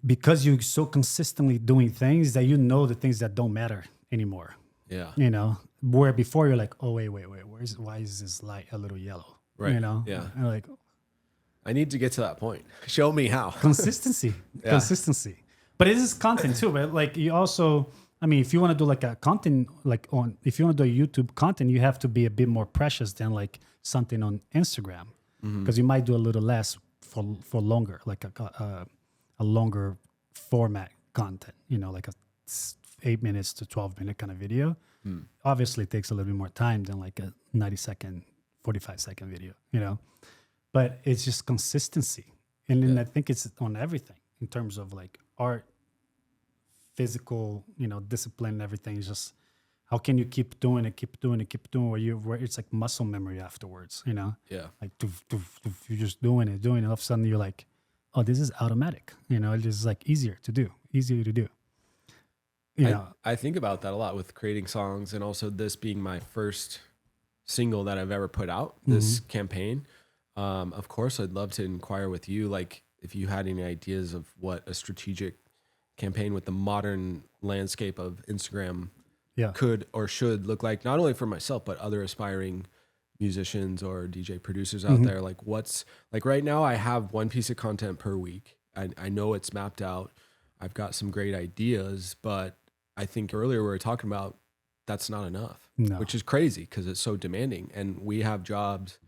because you're so consistently doing things that you know the things that don't matter anymore. Yeah. You know, where before you're like, oh, wait, why is this light a little yellow? Right. You know? Yeah. And like, I need to get to that point. Show me how. Consistency. Consistency. But it is content too, but like, you also, I mean, if you want to do like a content, like if you want to do YouTube content, you have to be a bit more precious than like something on Instagram, because you might do a little less for longer, like a longer format content, you know, like a 8 minutes to 12-minute kind of video. Obviously it takes a little bit more time than like a 90-second, 45-second video, you know, but it's just consistency. And then I think it's on everything in terms of like art, physical, you know, discipline, and everything. Is just, how can you keep doing it, where it's like muscle memory afterwards, you know? Yeah. Like you're just doing it. All of a sudden you're like, oh, this is automatic. You know, it's just like easier to do. You know? I think about that a lot with creating songs, and also this being my first single that I've ever put out, this campaign. Of course, I'd love to inquire with you, like, if you had any ideas of what a strategic campaign with the modern landscape of Instagram could or should look like, not only for myself, but other aspiring musicians or DJ producers out there. Like, what's, like, right now I have one piece of content per week. I know it's mapped out. I've got some great ideas, but I think earlier we were talking about that's not enough, which is crazy because it's so demanding, and we have jobs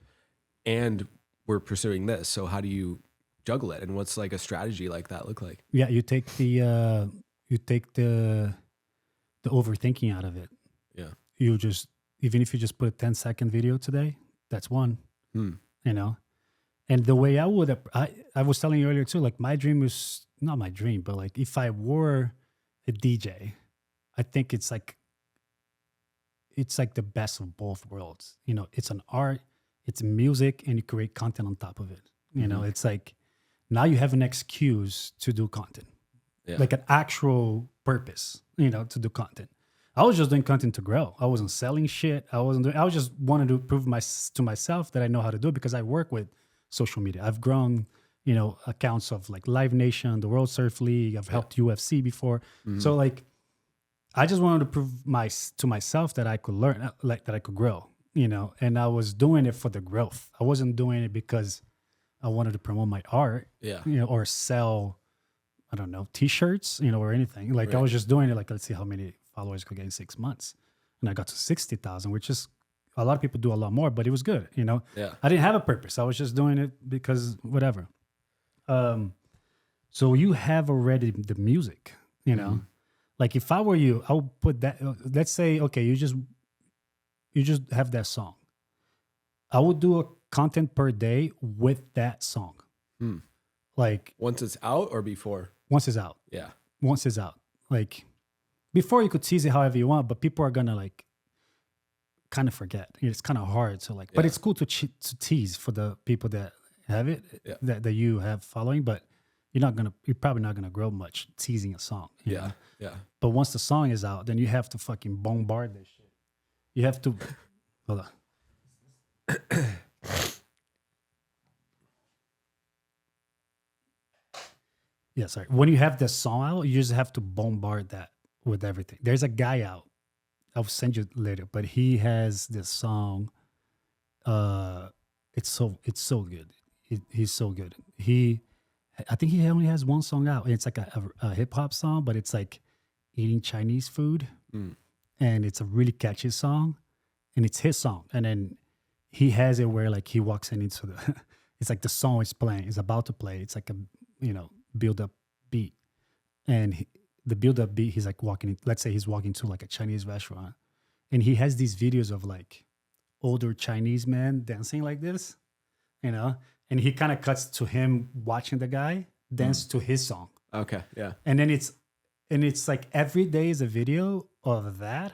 and we're pursuing this. So how do you juggle it, and what's like a strategy like that look like? Yeah, you take the overthinking out of it. Yeah, you just, even if you just put a 10-second video today, that's one. You know, and the way I was telling you earlier too, like, my dream is not my dream, but like, if I were a DJ, I think it's like the best of both worlds. You know, it's an art, it's music, and you create content on top of it. You know, it's like, now you have an excuse to do content, like an actual purpose, you know, to do content. I was just doing content to grow. I wasn't selling shit. I was just wanting to prove to myself that I know how to do it, because I work with social media. I've grown you know, accounts of like Live Nation, the World Surf League. I've helped UFC before. So like, I just wanted to prove to myself that I could learn, like that I could grow, you know, and I was doing it for the growth. I wasn't doing it because I wanted to promote my art, Yeah. you know, or sell, I don't know, t-shirts, you know, or anything. Like I Right. was just doing it like, let's see how many followers I could get in 6 months. And I got to 60,000, which is a lot of people do a lot more, but it was good, you know. Yeah. I didn't have a purpose. I was just doing it because whatever. So you have already the music, you know. Like if I were you, I would put that. Let's say, okay, you just have that song. I would do a content per day with that song. Like Once it's out or before? once it's out. Yeah. Once it's out. Like before you could tease it however you want, but people are gonna like kind of forget. It's kind of hard to like, but Yeah. it's cool to tease for the people that have it, Yeah. that you have following, but you're probably not gonna grow much teasing a song. You know? Yeah. But once the song is out, then you have to fucking bombard this shit. You have to, hold on. Yeah, sorry. When you have the song out, you just have to bombard that with everything. There's a guy out. I'll send you later, but he has this song. It's so good. He's so good. I think he only has one song out. It's like a hip hop song, but it's like eating Chinese food, and it's a really catchy song, and it's his song. And then he has it where like he walks in into the, it's like the song is playing, is about to play. It's like a build up beat, and the build up beat, he's like walking. Let's say he's walking to like a Chinese restaurant, and he has these videos of like older Chinese men dancing like this, and he kind of cuts to him watching the guy dance to his song. Okay. Yeah. And then it's like every day is a video of that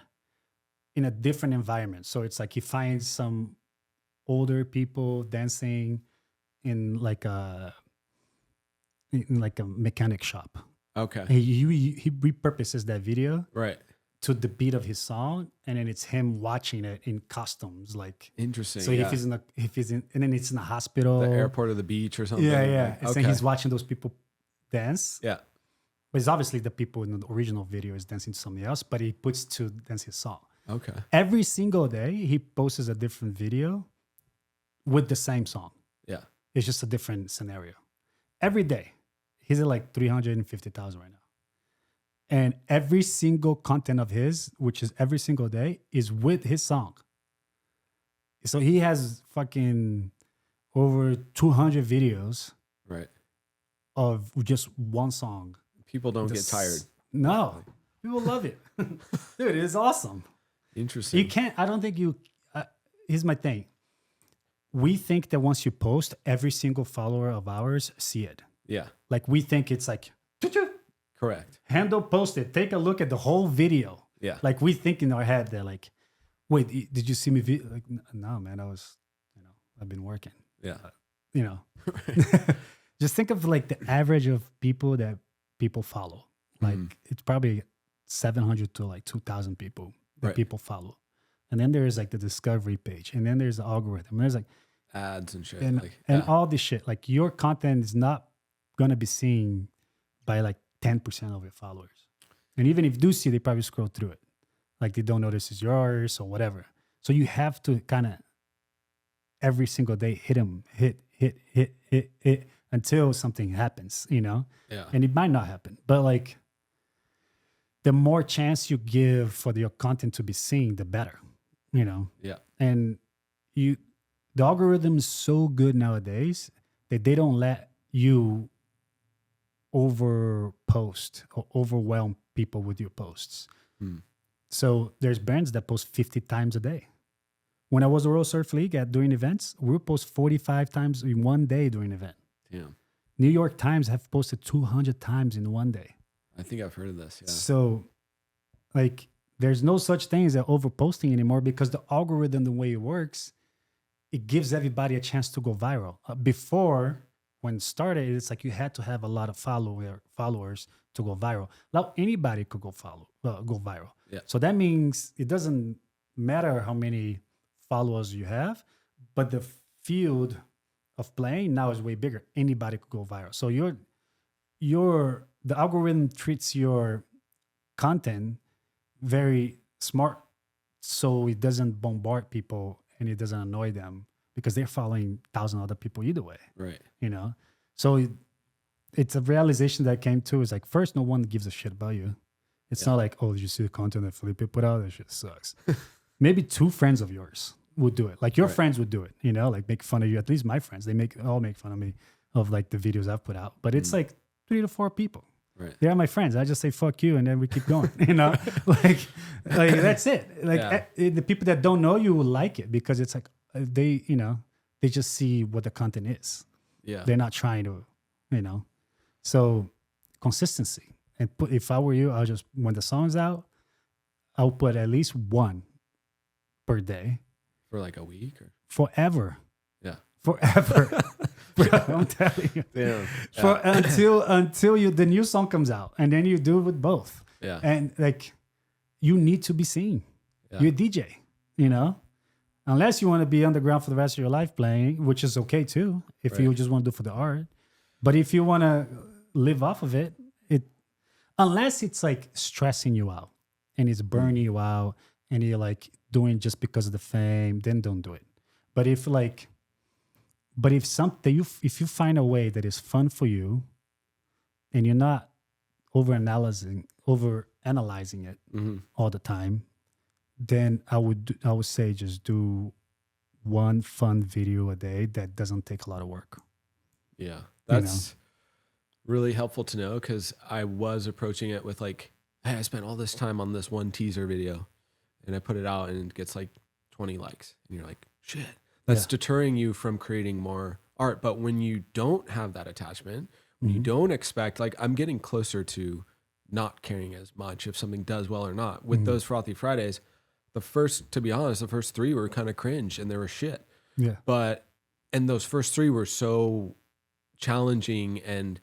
in a different environment. So it's like he finds some older people dancing in like a mechanic shop. Okay. He repurposes that video Right. to the beat of his song, and then it's him watching it in costumes, like Interesting. so. Yeah. If he's in, and then it's in the hospital, The airport or the beach or something. yeah. Okay. And he's watching those people dance. Yeah. But it's obviously the people in the original video is dancing to somebody else, but he puts to dance his song. Okay. Every single day, he posts a different video with the same song. Yeah. It's just a different scenario. Every day. He's at like 350,000 right now. And every single content of his, which is every single day, is with his song. So he has fucking over 200 videos Right. of just one song. People don't get tired. No. People love it. Dude, it's awesome. Interesting. You can't, I don't think you, here's my thing. We think that once you post, every single follower of ours see it. Yeah. Like we think it's like, choo-choo, Correct. Hendo posted, take a look at the whole video. Yeah. Like we think in our head, they're like, wait, did you see me? Like, no, man, I've been working. Yeah. Just think of like the average of people that people follow. Like it's probably 700 to like 2,000 people that Right. people follow. And then there's like the discovery page, and then there's the algorithm. And there's like, Ads and shit. and yeah. all this shit. Like your content is not gonna be seen by like 10% of your followers. And even if you do see, they probably scroll through it. Like they don't know this is yours or whatever. So you have to kind of every single day hit until something happens, Yeah. And it might not happen. But like the more chance you give for your content to be seen, the better, Yeah. And the algorithm is so good nowadays that they don't let you over post or overwhelm people with your posts. So there's brands that post 50 times a day. When I was a World Surf League doing events, we would post 45 times in one day during an event. Yeah. New York Times have posted 200 times in one day. I think I've heard of this. Yeah. So like there's no such thing as overposting anymore because the algorithm, the way it works, it gives everybody a chance to go viral. Before, when it started, it's like you had to have a lot of followers to go viral. Now anybody could go viral. Yeah. So that means it doesn't matter how many followers you have, but the field of playing, now is way bigger. Anybody could go viral. So the algorithm treats your content very smart, so it doesn't bombard people and it doesn't annoy them because they're following 1,000 other people either way. Right. You know, so it's a realization that I came to is like, first, no one gives a shit about you. It's not like, oh, did you see the content that Felipe put out? That shit sucks. Maybe 2 friends of yours would do it. Like your friends would do it, you know, like make fun of you. At least my friends, they all make fun of me of like the videos I've put out. But it's like 3 to 4 people. Right. They are my friends. I just say fuck you and then we keep going. You know, like that's it. Like the people that don't know you will like it because it's like they just see what the content is. Yeah. They're not trying to, you know. So consistency. And if I were you, I'll just, when the song's out, I'll put at least 1 per day. For like a week or forever. Yeah. Forever. Bro, I'm telling you. Damn. Until the new song comes out. And then you do it with both. Yeah. And like you need to be seen. Yeah. You're a DJ, you know? Unless you want to be underground for the rest of your life playing, which is okay too, if you just want to do it for the art. But if you want to live off of it, unless it's like stressing you out and it's burning you out and you're like doing just because of the fame, then don't do it. But if you find a way that is fun for you and you're not overanalyzing it all the time, then I would say just do 1 fun video a day that doesn't take a lot of work. Yeah. That's really helpful to know because I was approaching it with like, hey, I spent all this time on this 1 teaser video and I put it out and it gets like 20 likes. And you're like, shit, that's deterring you from creating more art. But when you don't have that attachment, when you don't expect, like I'm getting closer to not caring as much if something does well or not. With those Frothy Fridays, to be honest, the first 3 were kind of cringe and they were shit. Yeah. And those first 3 were so challenging and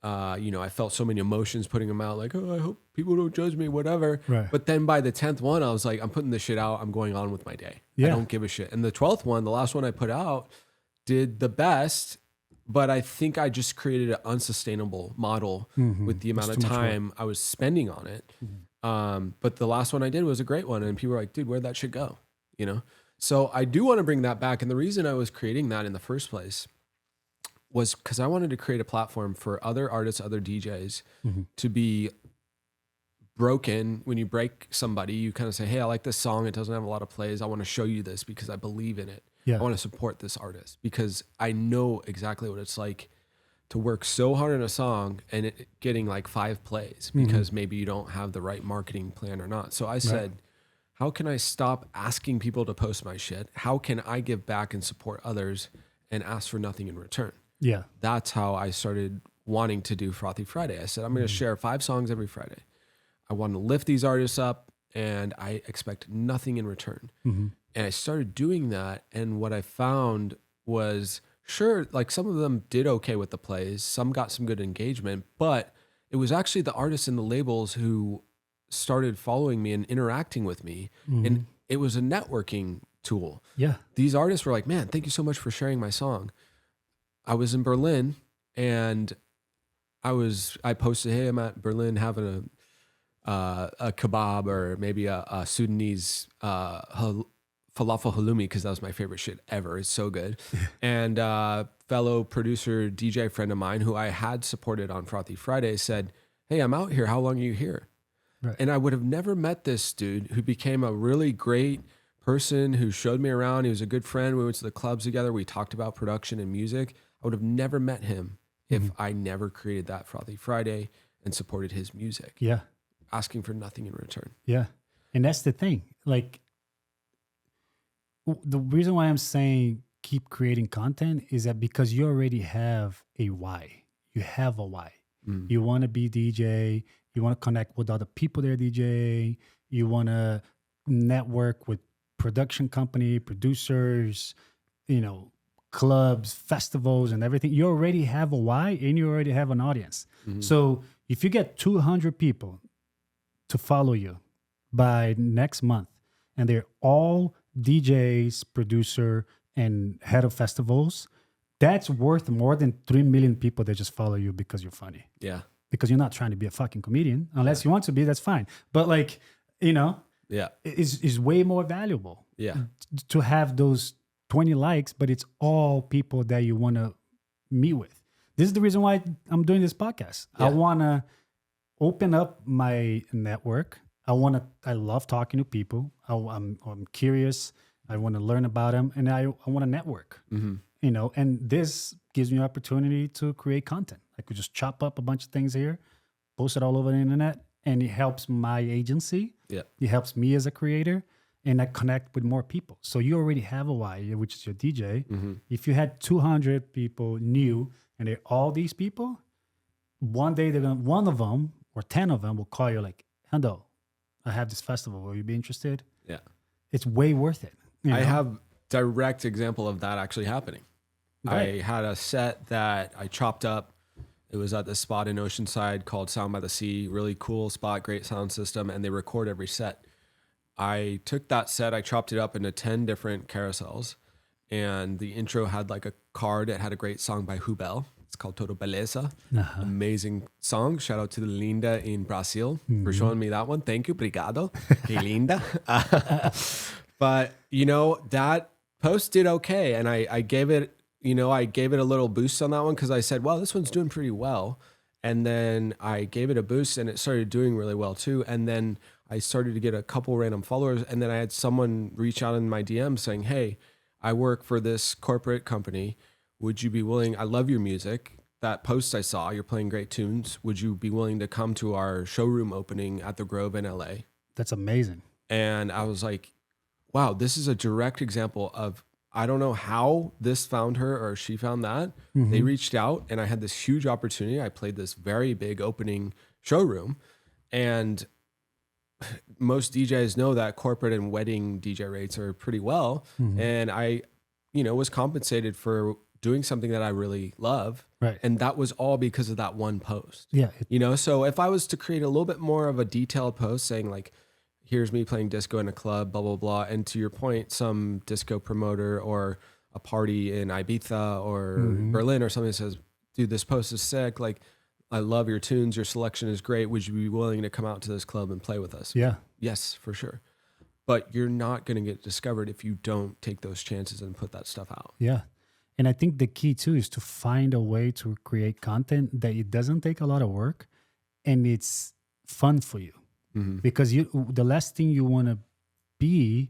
I felt so many emotions putting them out, like, oh, I hope people don't judge me, whatever. Right. But then by the 10th one, I was like, I'm putting this shit out. I'm going on with my day. I don't give a shit. And the 12th one, the last one I put out, did the best, but I think I just created an unsustainable model with the amount of time I was spending on it. But the last one I did was a great one. And people were like, dude, where'd that shit go? You know? So I do want to bring that back. And the reason I was creating that in the first place was because I wanted to create a platform for other artists, other DJs to be broken. When you break somebody, you kind of say, hey, I like this song. It doesn't have a lot of plays. I want to show you this because I believe in it. I want to support this artist because I know exactly what it's like to work so hard on a song and it getting like 5 plays because maybe you don't have the right marketing plan or not. So I said, how can I stop asking people to post my shit? How can I give back and support others and ask for nothing in return? Yeah. That's how I started wanting to do Frothy Friday. I said, I'm going to share 5 songs every Friday. I want to lift these artists up and I expect nothing in return. And I started doing that. And what I found was, sure, like some of them did okay with the plays. Some got some good engagement, but it was actually the artists and the labels who started following me and interacting with me. And it was a networking tool. Yeah. These artists were like, man, thank you so much for sharing my song. I was in Berlin and I posted, hey, I'm at Berlin having a kebab or maybe a Sudanese falafel halloumi because that was my favorite shit ever. It's so good. And fellow producer, DJ friend of mine who I had supported on Frothy Friday said, hey, I'm out here. How long are you here? Right. And I would have never met this dude who became a really great person who showed me around. He was a good friend. We went to the clubs together. We talked about production and music. I would have never met him if I never created that Frothy Friday and supported his music. Yeah. Asking for nothing in return. Yeah. And that's the thing. Like, the reason why I'm saying keep creating content is that because you already have a why. You have a why. You want to be DJ. You want to connect with other people that are DJ. You want to network with production company, producers, clubs, festivals, and everything. You already have a why and you already have an audience. So if you get 200 people to follow you by next month, and they're all DJs, producer, and head of festivals, That's worth more than 3 million people that just follow you because you're funny. Yeah. Because you're not trying to be a fucking comedian. Unless you want to be, that's fine. But like, you know, Yeah. is way more valuable. Yeah. To have those 20 likes, but it's all people that you want to meet with. This is the reason why I'm doing this podcast. Yeah. I want to open up my network. I love talking to people. I'm curious. I want to learn about them, and I want to network. You know, and this gives me an opportunity to create content. I could just chop up a bunch of things here, post it all over the internet, and it helps my agency. Yeah. It helps me as a creator, and I connect with more people. So you already have a why, which is your DJ. If you had 200 people new, and they're all these people, one day one of them or 10 of them will call you like, Hendo, I have this festival. Will you be interested? Yeah. It's way worth it. You know? I have direct example of that actually happening. Right. I had a set that I chopped up. It was at this spot in Oceanside called Sound by the Sea. Really cool spot, great sound system, and they record every set. I took that set, I chopped it up into 10 different carousels, and the intro had like a card. It had a great song by Hubel. It's called Todo Beleza. Amazing song. Shout out to the Linda in Brazil for showing me that one. Thank you, obrigado. Que linda. But, you know, that post did okay. And I gave it, you know, I gave it a little boost on that one because I said, well, this one's doing pretty well. And then I gave it a boost and it started doing really well too. And then I started to get a couple random followers. And then I had someone reach out in my DM saying, hey, I work for this corporate company. Would you be willing? I love your music. That post I saw, you're playing great tunes. Would you be willing to come to our showroom opening at the Grove in LA? That's amazing. And I was like, wow, this is a direct example of, I don't know how this found her or she found that. They reached out and I had this huge opportunity. I played this very big opening showroom, and most DJs know that corporate and wedding DJ rates are pretty well. And I, you know, was compensated for doing something that I really love. Right. And that was all because of that one post. Yeah. You know, so if I was to create a little bit more of a detailed post saying like, here's me playing disco in a club, blah, blah, blah. And to your point, some disco promoter or a party in Ibiza or Berlin or something says, dude, this post is sick. Like, I love your tunes. Your selection is great. Would you be willing to come out to this club and play with us? Yeah. Yes, for sure. But you're not going to get discovered if you don't take those chances and put that stuff out. Yeah. And I think the key too is to find a way to create content that it doesn't take a lot of work and it's fun for you. Because the last thing you want to be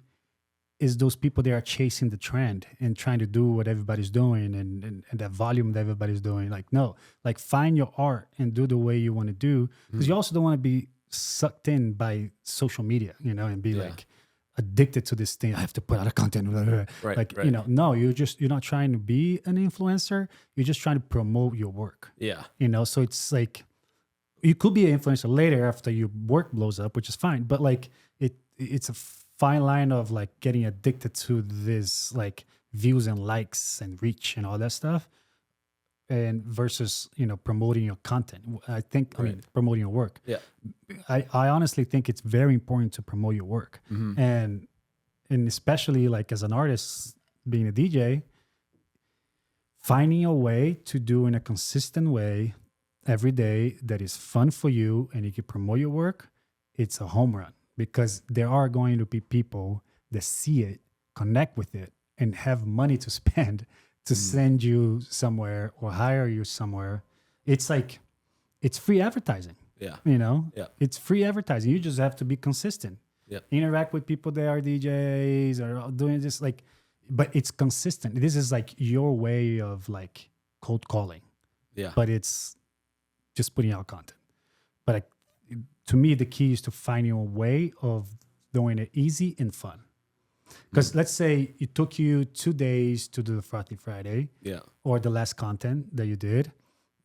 is those people that are chasing the trend and trying to do what everybody's doing and that volume that everybody's doing. Like, no, like find your art and do the way you want to do. Because you also don't want to be sucked in by social media, you know, and be like addicted to this thing. I have to put out a content. Right, like, you know, no, you're not trying to be an influencer. You're just trying to promote your work. Yeah. You know, so it's like, you could be an influencer later after your work blows up, which is fine. But like it's a fine line of like getting addicted to this like views and likes and reach and all that stuff, and versus, you know, promoting your content. I mean, promoting your work. Yeah. I honestly think it's very important to promote your work, and especially like as an artist being a DJ, finding a way to do in a consistent way every day that is fun for you and you can promote your work, it's a home run, because there are going to be people that see it, connect with it, and have money to spend to send you somewhere or hire you somewhere. It's like, it's free advertising. Yeah. You know? Yeah. It's free advertising. You just have to be consistent. Yeah. Interact with people that are DJs or doing this, like, but it's consistent. This is like your way of like cold calling. Yeah. But it's just putting out content. But like, to me, the key is to finding a way of doing it easy and fun. Because let's say it took you 2 days to do the Frothy Friday, or the last content that you did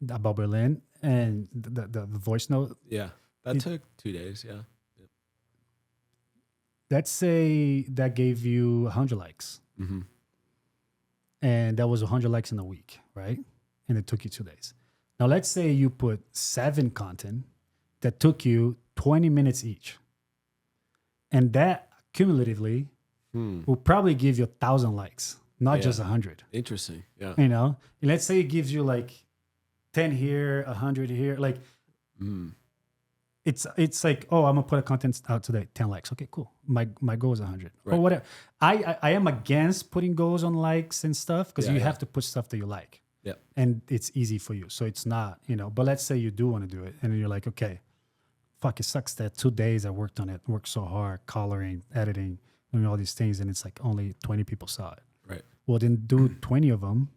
about Berlin and the voice note. Yeah, that took 2 days. Yeah. Let's say that gave you 100 likes, and that was 100 likes in a week, right? And it took you 2 days. Now, let's say you put 7 content that took you 20 minutes each. And that cumulatively will probably give you 1,000 likes not Yeah. just 100. Interesting. Yeah. You know, and let's say it gives you like 10 here, 100 here. Like Mm. it's like, oh, I'm gonna put a content out today, 10 likes. Okay, cool. My goal is 100 Right. or whatever. I am against putting goals on likes and stuff because Yeah, you yeah. have to put stuff that you like. Yeah. And it's easy for you. So it's not, you know, but let's say you do want to do it and you're like, okay, fuck, it sucks that 2 days I worked on it, worked so hard, coloring, editing, doing all these things, and it's like only 20 people saw it. Right. Well, then do 20 of them.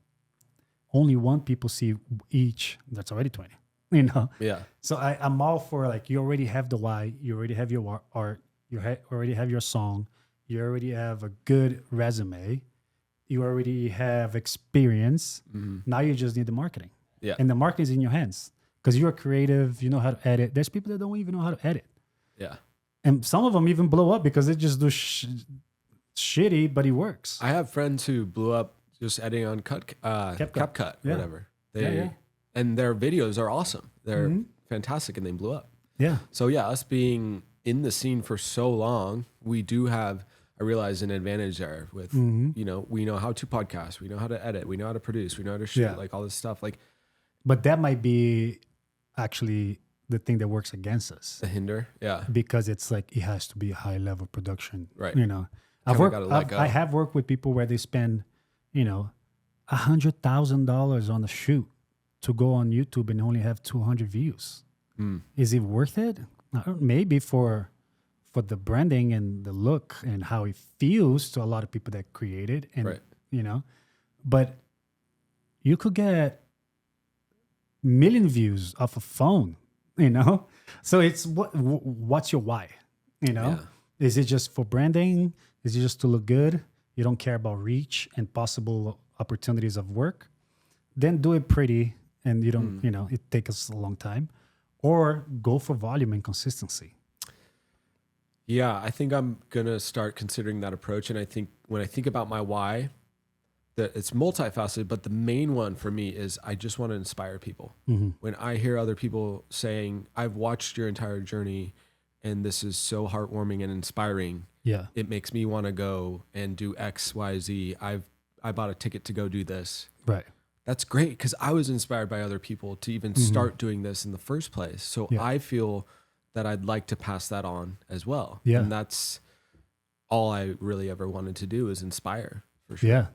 Only one people see each. That's already 20, you know? Yeah. So I'm all for like, you already have the why, you already have your art, you already have your song, you already have a good resume, you already have experience. Now you just need the marketing. Yeah. And the marketing is in your hands because you're creative, you know how to edit. There's people that don't even know how to edit. Yeah. And some of them even blow up because they just do shitty, but it works. I have friends who blew up just editing on CapCut, Yeah. whatever. Yeah. And their videos are awesome. They're fantastic, and they blew up. Yeah. So yeah, us being in the scene for so long, we do have, I realize, an advantage there with, you know, we know how to podcast, we know how to edit, we know how to produce, we know how to shoot, Yeah. like all this stuff, like But that might be actually the thing that works against us the hinder. Yeah. because it's like it has to be a high level production. Right. You know, Gotta let go. I have worked with people where they spend, you know, $100,000 on a shoot to go on YouTube and only have 200 views. Is it worth it? Maybe for the branding and the look and how it feels to a lot of people that create it, and Right. you know, but you could get million views off a phone, you know. So it's what's your why, you know? Yeah. Is it just for branding? Is it just to look good? You don't care about reach and possible opportunities of work? Then do it pretty, and you don't, you know, it takes us a long time. Or go for volume and consistency. Yeah, I think I'm gonna start considering that approach. And I think when I think about my why, that it's multifaceted, but the main one for me is I just want to inspire people. When I hear other people saying, I've watched your entire journey and this is so heartwarming and inspiring, Yeah. it makes me want to go and do X, Y, Z. I bought a ticket to go do this. Right. That's great because I was inspired by other people to even start doing this in the first place. So Yeah. I feel that I'd like to pass that on as well. Yeah. And that's all I really ever wanted to do is inspire, for sure. Yeah.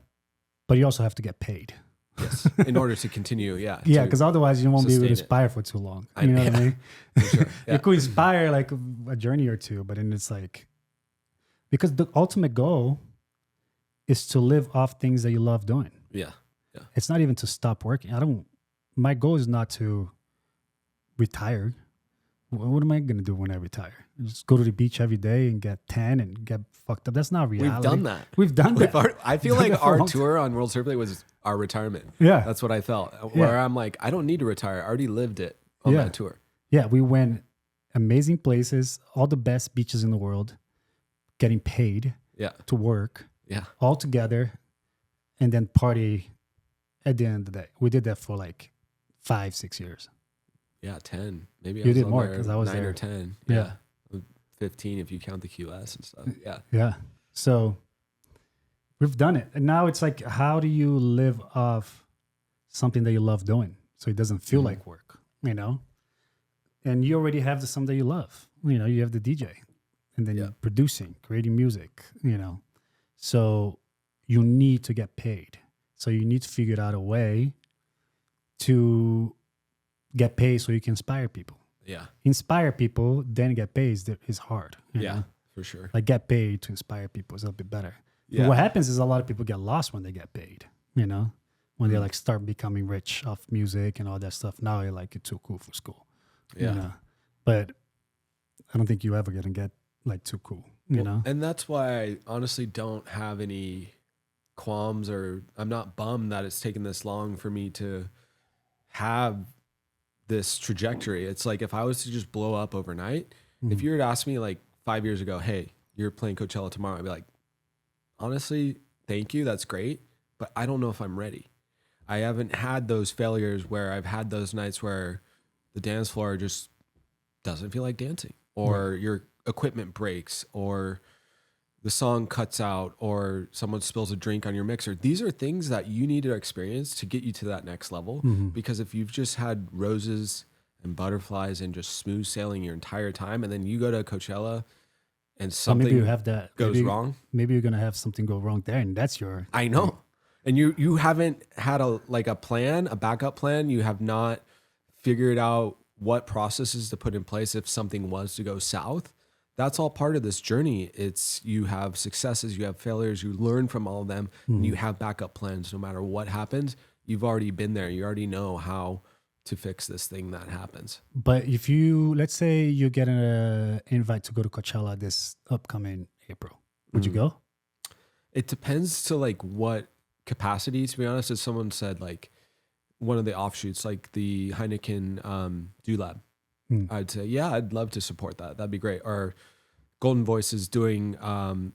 But you also have to get paid. Yes. In order to continue. Yeah. Yeah, to- because otherwise you won't be able to sustain it. inspire for too long. You know what I mean? for sure. Yeah. You could inspire like a journey or two, but then it's like, because the ultimate goal is to live off things that you love doing. Yeah. It's not even to stop working. My goal is not to retire. What am I going to do when I retire? Just go to the beach every day and get tan and get fucked up. That's not reality. We've done that. We've done that. I feel We've done like that for a our long tour on World Surf Play was our retirement. Yeah. That's what I felt. Where I'm like, I don't need to retire. I already lived it on Yeah. that tour. Yeah, we went amazing places, all the best beaches in the world, getting paid Yeah. to work Yeah. all together, and then party at the end of the day. We did that for like 5-6 years. Yeah, 10. Maybe I You was did on more, there 'cause I was 9 there. or 10. Yeah. 15 if you count the QS and stuff. Yeah. Yeah. So we've done it. And now it's like, how do you live off something that you love doing so it doesn't feel like work, you know? And you already have the something that you love. You know, you have the DJ and then you're producing, creating music, you know? So you need to get paid. So you need to figure out a way to get paid so you can inspire people. Yeah. Inspire people, then get paid is hard. you Yeah. know? For sure. Like get paid to inspire people is a bit better. Yeah. What happens is a lot of people get lost when they get paid, you know, when they like start becoming rich off music and all that stuff. Now you're like, it's too cool for school, Yeah. you know, but I don't think you ever gonna get like too cool, you know? And that's why I honestly don't have any qualms, or I'm not bummed that it's taken this long for me to have this trajectory. It's like, if I was to just blow up overnight, if you were to ask me like 5 years ago, hey, you're playing Coachella tomorrow, I'd be like, honestly, thank you. That's great. But I don't know if I'm ready. I haven't had those failures where I've had those nights where the dance floor just doesn't feel like dancing, or your equipment breaks, or the song cuts out or someone spills a drink on your mixer. These are things that you need to experience to get you to that next level. Because if you've just had roses and butterflies and just smooth sailing your entire time, and then you go to Coachella and something maybe you have that goes wrong. Maybe you're gonna have something go wrong there, and that's your. I know. And you haven't had a backup plan. You have not figured out what processes to put in place if something was to go south. That's all part of this journey. It's you have successes, you have failures, you learn from all of them, and you have backup plans no matter what happens. You've already been there. You already know how to fix this thing that happens. But if let's say you get an invite to go to Coachella this upcoming April, would you go? It depends to like what capacity, to be honest. As someone said, like one of the offshoots, like the Heineken Do Lab, I'd say, yeah, I'd love to support that. That'd be great. Or Golden Voice is doing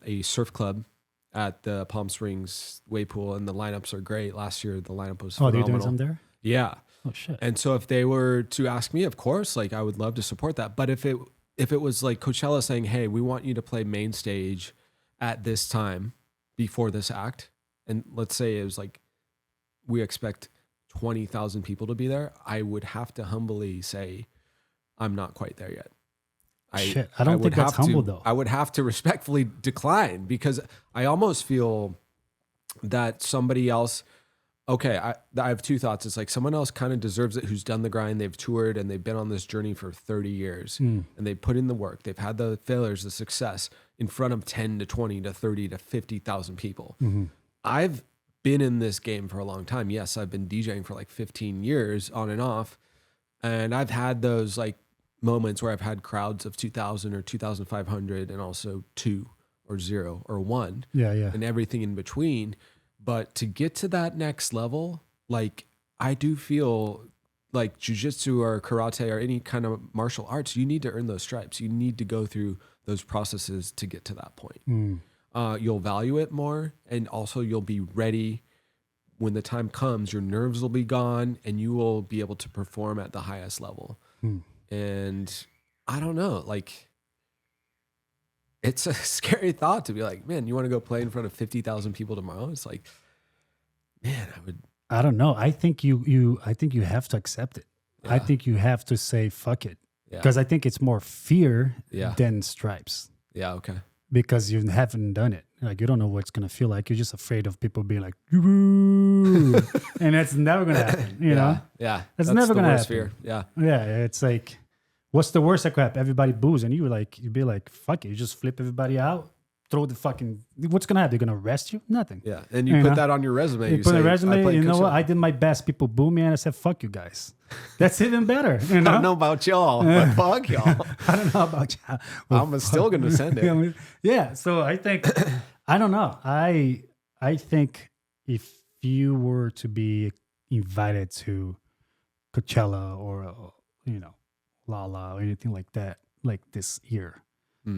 a surf club at the Palm Springs wave pool, and the lineups are great. Last year, the lineup was phenomenal. They're doing some there? Yeah. Oh shit. And so if they were to ask me, of course, like I would love to support that. But if it was like Coachella saying, hey, we want you to play main stage at this time before this act, and let's say it was like, we expect 20,000 people to be there, I would have to humbly say, I'm not quite there yet. I don't think that's humble though. I would have to respectfully decline, because I almost feel that somebody else, I have two thoughts. It's like someone else kind of deserves it who's done the grind, they've toured and they've been on this journey for 30 years and they put in the work. They've had the failures, the success in front of 10 to 20 to 30 to 50,000 people. I've been in this game for a long time. Yes, I've been DJing for like 15 years on and off. And I've had those like moments where I've had crowds of 2,000 or 2,500 and also 2 or 0 or 1. Yeah. And everything in between. But to get to that next level, like I do feel like jujitsu or karate or any kind of martial arts, you need to earn those stripes. You need to go through those processes to get to that point. You'll value it more, and also you'll be ready when the time comes. Your nerves will be gone and you will be able to perform at the highest level. And I don't know, like it's a scary thought to be like, man, you want to go play in front of 50,000 people tomorrow? It's like, man, I don't know. I think you have to accept it. Yeah. I think you have to say, fuck it. Because I think it's more fear than stripes. Yeah. Okay. Because you haven't done it. Like, you don't know what it's going to feel like. You're just afraid of people being like, and that's never going to happen, you know? Yeah. That's never going to happen. Fear. Yeah. Yeah. It's like, what's the worst that could happen? Everybody boos. And you'd be like, fuck it. You just flip everybody out. Throw the fucking, what's going to happen? They're going to arrest you? Nothing. Yeah. And you put that on your resume. You put a resume, you know what? I did my best. People boo me and I said, fuck you guys. That's even better. You know? I don't know about y'all, but fuck y'all. I don't know about y'all. Well, I'm still going to send it. Yeah. So I think, I don't know. I think if you were to be invited to Coachella or, Lala or anything like that, like this year,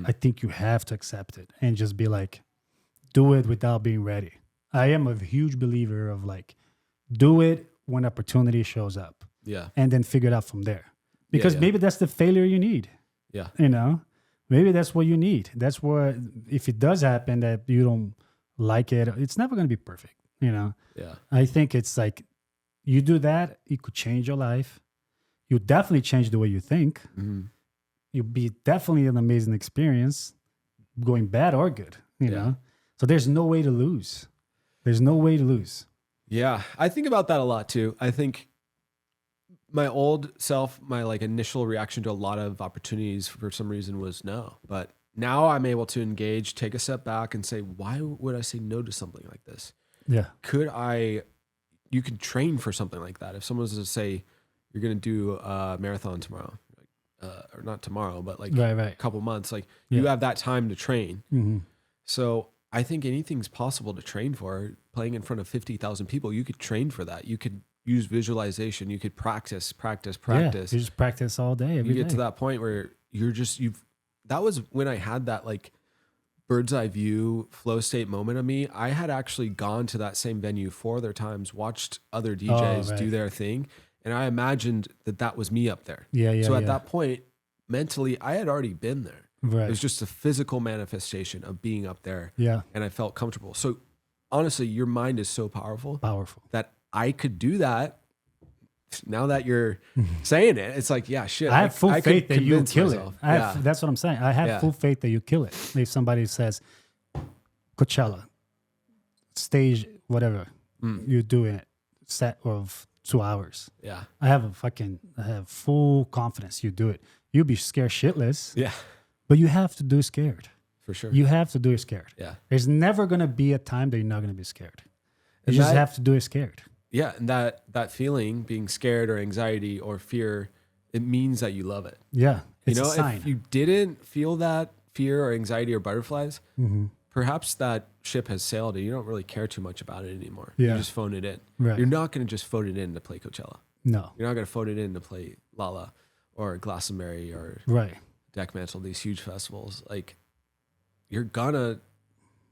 I think you have to accept it and just be like, do it without being ready. I am a huge believer of like, do it when opportunity shows up. Yeah. And then figure it out from there. Because maybe that's the failure you need. Yeah. Maybe that's what you need. That's what, if it does happen that you don't like it, it's never going to be perfect, Yeah. I think it's like, you do that, it could change your life. You definitely change the way you think. You'll be definitely an amazing experience, going bad or good, you know? So there's no way to lose. There's no way to lose. Yeah. I think about that a lot too. I think my old self, my like initial reaction to a lot of opportunities for some reason was no. But now I'm able to engage, take a step back and say, why would I say no to something like this? Yeah. You could train for something like that. If someone was to say, you're going to do a marathon tomorrow, or not tomorrow, but like a couple months, like you have that time to train. So I think anything's possible to train for. Playing in front of 50,000 people, you could train for that. You could use visualization. You could practice. Yeah, you just practice all day, every day. You get to that point where that was when I had that like bird's eye view flow state moment of me. I had actually gone to that same venue 4 other times, watched other DJs do their thing. And I imagined that was me up there. So at that point, mentally, I had already been there. Right. It was just a physical manifestation of being up there. Yeah. And I felt comfortable. So honestly, your mind is so powerful that I could do that. Now that you're saying it, it's like, yeah, shit. I have full faith that you kill myself. it. That's what I'm saying. I have full faith that you kill it. If somebody says Coachella, stage, whatever, you do it, set of 2 hours. Yeah. I have full confidence you do it. You'll be scared shitless. Yeah. But you have to do it scared. For sure. You have to do it scared. Yeah. There's never going to be a time that you're not going to be scared. You And just have to do it scared. Yeah. And that feeling, being scared or anxiety or fear, it means that you love it. Yeah. It's you know, a sign. if you didn't feel that fear or anxiety or butterflies, perhaps that ship has sailed and you don't really care too much about it anymore. Yeah. You just phone it in. Right. You're not going to just phone it in to play Coachella. No. You're not going to phone it in to play Lala or Glastonbury or Right. Deckmantle, these huge festivals. Like, you're gonna,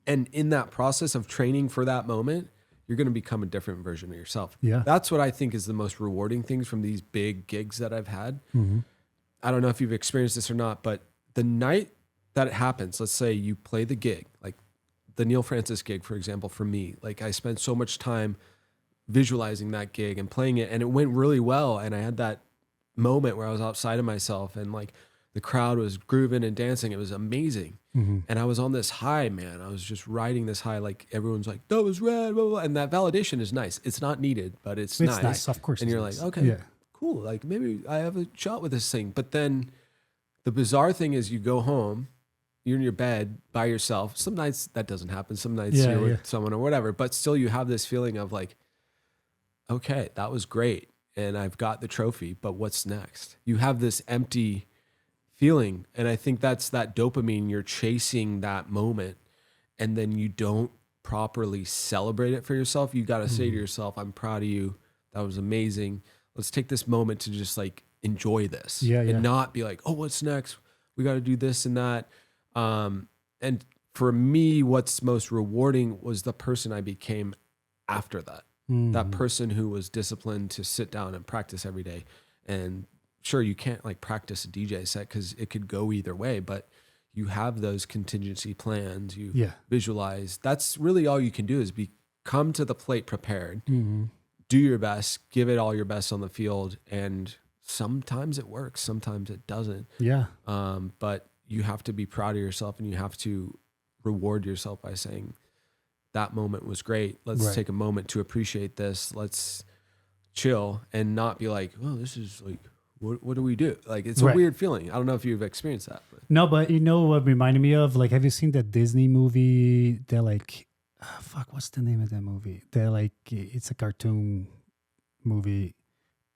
and in that process of training for that moment, you're gonna become a different version of yourself. Yeah. That's what I think is the most rewarding things from these big gigs that I've had. I don't know if you've experienced this or not, but the night that it happens, let's say you play the gig, like the Neil Francis gig, for example, for me, like I spent so much time visualizing that gig and playing it, and it went really well. And I had that moment where I was outside of myself and like the crowd was grooving and dancing. It was amazing. And I was on this high, man. I was just riding this high. Like everyone's like, that was rad, blah, blah, blah. And that validation is nice. It's not needed, but it's nice. Of course. And you're like, okay, cool. Like maybe I have a shot with this thing. But then the bizarre thing is you go home, you're in your bed by yourself. Some nights that doesn't happen. Some nights you're with someone or whatever, but still you have this feeling of like, okay, that was great. And I've got the trophy, but what's next? You have this empty feeling. And I think that's that dopamine. You're chasing that moment and then you don't properly celebrate it for yourself. You got to say to yourself, I'm proud of you. That was amazing. Let's take this moment to just like enjoy this and not be like, oh, what's next? We got to do this and that. And for me, what's most rewarding was the person I became after that. That person who was disciplined to sit down and practice every day. And sure, you can't like practice a DJ set because it could go either way, but you have those contingency plans. You visualize. That's really all you can do is come to the plate prepared, do your best, give it all your best on the field. And sometimes it works, sometimes it doesn't. Yeah. But you have to be proud of yourself and you have to reward yourself by saying, that moment was great. Let's take a moment to appreciate this. Let's chill and not be like, oh, this is like, what do we do? Like, it's a weird feeling. I don't know if you've experienced that. But. No, but you know what reminded me of? Like, have you seen that Disney movie? They're like, what's the name of that movie? They're like, it's a cartoon movie.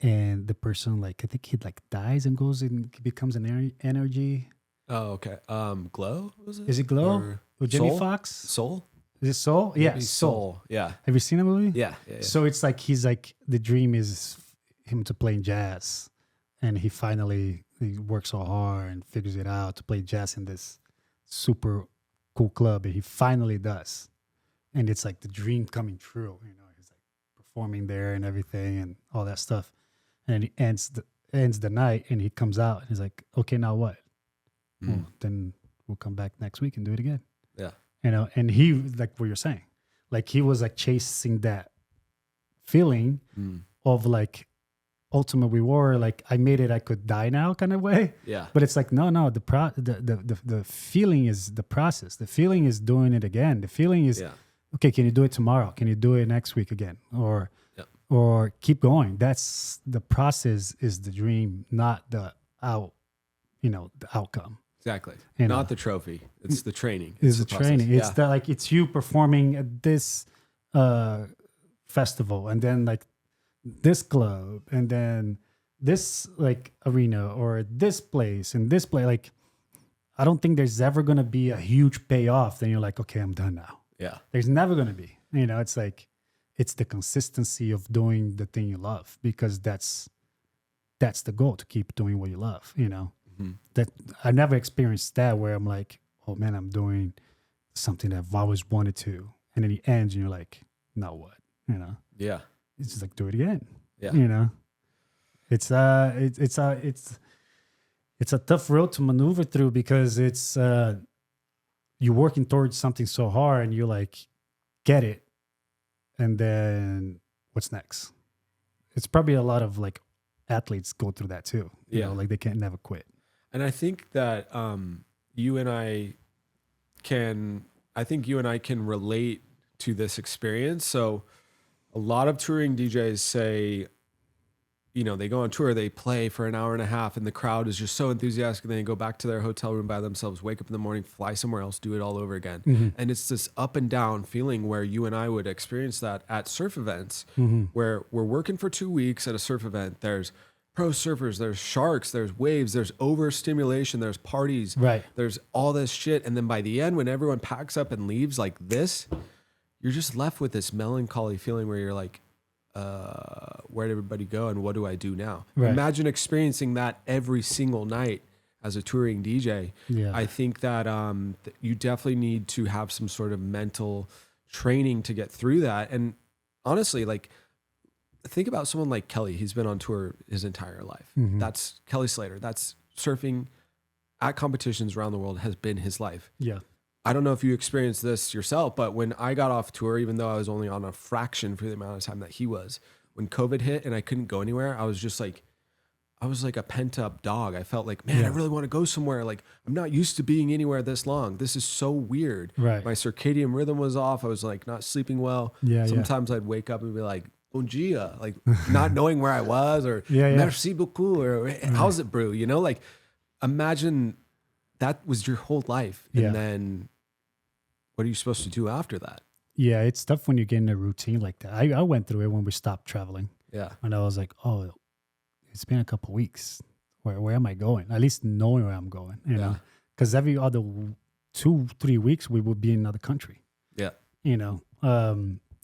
And the person, like, I think he like dies and goes and becomes an energy. Oh, okay. Glow? Was it? Is it Glow? With Jamie Foxx? Soul? Is it Soul? Yeah, Maybe Soul. Yeah. Have you seen the movie? Yeah. So it's like he's like the dream is him to play jazz, and he works so hard and figures it out to play jazz in this super cool club, and he finally does, and it's like the dream coming true. You know, he's like performing there and everything and all that stuff, and he ends the night, and he comes out and he's like, okay, now what? Well, then we'll come back next week and do it again. Yeah. You know, and he, like what you're saying, like he was like chasing that feeling of like ultimate reward, like I made it, I could die now kind of way. Yeah. But it's like, no, the feeling is the process. The feeling is doing it again. The feeling is, okay, can you do it tomorrow? Can you do it next week again? Or keep going. That's the process is the dream, not the outcome. Exactly. You Not know. the trophy. It's the training. It's the process. training. It's the, like it's you performing at this festival, and then like this club, and then this like arena or this place and this place. Like, I don't think there's ever gonna be a huge payoff. Then you're like, okay, I'm done now. Yeah. There's never gonna be. You know, it's like it's the consistency of doing the thing you love, because that's the goal, to keep doing what you love. You know. That I never experienced that where I'm like, oh man, I'm doing something that I've always wanted to, and then it ends and you're like, now what? You know? Yeah. It's just like, do it again. Yeah. You know? It's it's a tough road to maneuver through because it's you're working towards something so hard and you like get it, and then what's next? It's probably a lot of like athletes go through that too. You know, like they can't never quit. And I think that you and I can relate to this experience. So a lot of touring DJs say, you know, they go on tour, they play for an hour and a half and the crowd is just so enthusiastic. And then they go back to their hotel room by themselves, wake up in the morning, fly somewhere else, do it all over again. Mm-hmm. And it's this up and down feeling where you and I would experience that at surf events, where we're working for 2 weeks at a surf event. There's pro surfers, there's sharks, there's waves, there's overstimulation, there's parties, right? There's all this shit. And then by the end, when everyone packs up and leaves like this, you're just left with this melancholy feeling where you're like, where'd everybody go and what do I do now? Right. Imagine experiencing that every single night as a touring DJ. Yeah. I think that you definitely need to have some sort of mental training to get through that. And honestly, like, think about someone like Kelly. He's been on tour his entire life. Mm-hmm. That's Kelly Slater. That's surfing at competitions around the world has been his life. Yeah. I don't know if you experienced this yourself, but when I got off tour, even though I was only on a fraction for the amount of time that he was, when COVID hit and I couldn't go anywhere, I was like a pent up dog. I felt like, man, I really want to go somewhere. Like, I'm not used to being anywhere this long. This is so weird. Right. My circadian rhythm was off. I was like not sleeping well. Yeah. Sometimes I'd wake up and be like, bon dia, like not knowing where I was, or merci beaucoup, or how's it, brew? You know, like imagine that was your whole life. And then what are you supposed to do after that? Yeah, it's tough when you get in a routine like that. I went through it when we stopped traveling. Yeah. And I was like, oh, it's been a couple of weeks. Where am I going? At least knowing where I'm going, you know? Because every other 2-3 weeks we would be in another country. Yeah. You know, I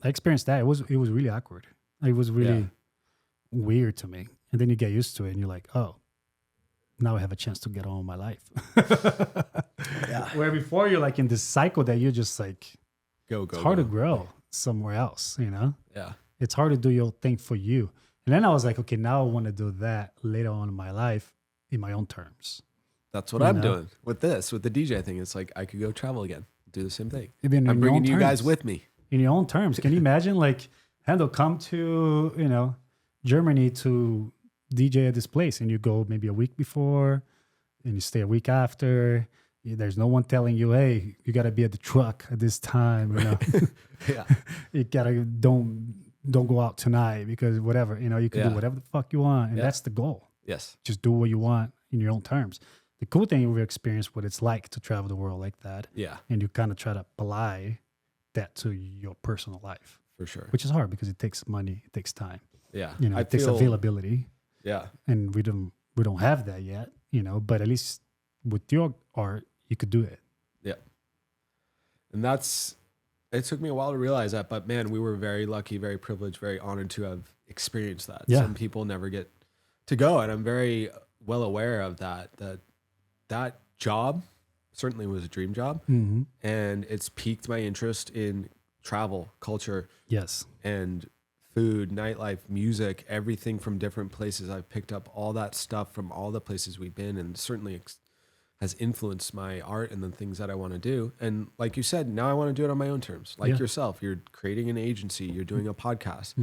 experienced that. It was really awkward. It was really weird to me. And then you get used to it and you're like, oh, now I have a chance to get on with my life. Where before you're like in this cycle that you're just like, it's hard to grow somewhere else, you know? Yeah. It's hard to do your thing for you. And then I was like, okay, now I want to do that later on in my life in my own terms. That's what I'm doing with the DJ thing. It's like, I could go travel again, do the same thing. I'm bringing you guys with me. In your own terms. Can you imagine like, Hendo, come to, you know, Germany to DJ at this place, and you go maybe a week before and you stay a week after. There's no one telling you, hey, you got to be at the truck at this time, you know. You gotta don't go out tonight because whatever, you know, you can do whatever the fuck you want, and that's the goal. Yes. Just do what you want in your own terms. The cool thing, we experience what it's like to travel the world like that. Yeah. And you kind of try to apply that to your personal life. For sure. Which is hard because it takes money, it takes time. Yeah. You know, it takes availability. Yeah. And we don't have that yet, you know, but at least with your art, you could do it. Yeah. And it took me a while to realize that, but man, we were very lucky, very privileged, very honored to have experienced that. Yeah. Some people never get to go. And I'm very well aware of that job certainly was a dream job. Mm-hmm. And it's piqued my interest in travel, culture. Yes. And food, nightlife, music, everything from different places. I've picked up all that stuff from all the places we've been, and certainly has influenced my art and the things that I want to do. And like you said, now I want to do it on my own terms. Like yourself, you're creating an agency, you're doing a podcast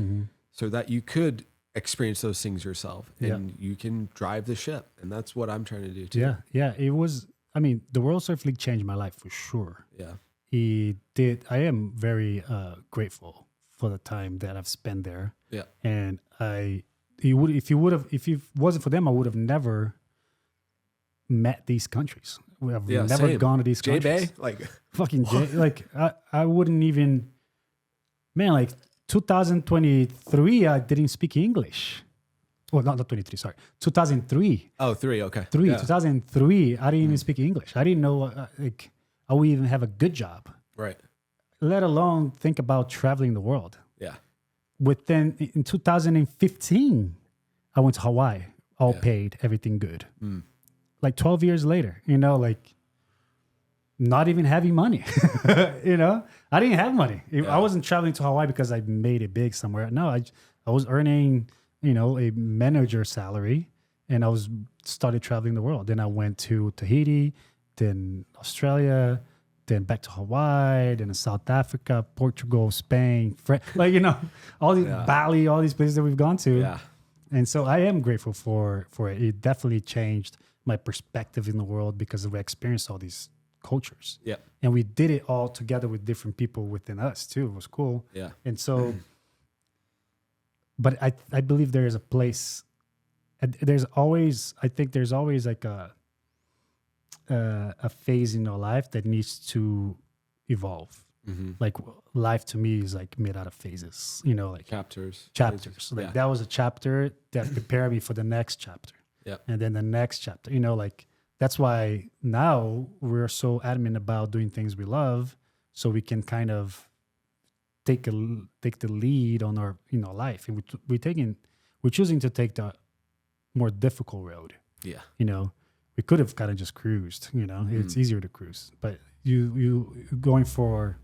so that you could experience those things yourself and you can drive the ship. And that's what I'm trying to do too. Yeah. Yeah. It was, I mean, the World Surf League changed my life for sure. Yeah. It did. I am very grateful for the time that I've spent there. Yeah. And if it wasn't for them, I would have never met these countries. I've never gone to these countries. J-Bay? Like fucking J, like I wouldn't even, man, like 2023, I didn't speak English. Well, not 23, sorry. 2003. Oh, 3, okay. 2003, I didn't even speak English. I didn't know I would even have a good job. Right. Let alone think about traveling the world. Yeah. In 2015, I went to Hawaii, all paid, everything good. Mm. Like 12 years later, you know, like not even having money, you know, I didn't have money. I wasn't traveling to Hawaii because I made it big somewhere. No, I was earning, you know, a manager salary and I started traveling the world. Then I went to Tahiti, then Australia, then back to Hawaii, then South Africa, Portugal, Spain, like, all these Bali, all these places that we've gone to. Yeah. And so I am grateful for it. It definitely changed my perspective in the world because we experienced all these cultures. Yeah. And we did it all together with different people within us too. It was cool. Yeah. And so, but I believe there is a place. I think there's always like a phase in your life that needs to evolve. Mm-hmm. Like life to me is like made out of phases, like Chapters. Like that was a chapter that prepared me for the next chapter. Yeah. And then the next chapter, like that's why now we're so adamant about doing things we love, so we can kind of take the lead on our life, and we're choosing to take the more difficult road. Yeah. We could have kind of just cruised. It's easier to cruise, but you going for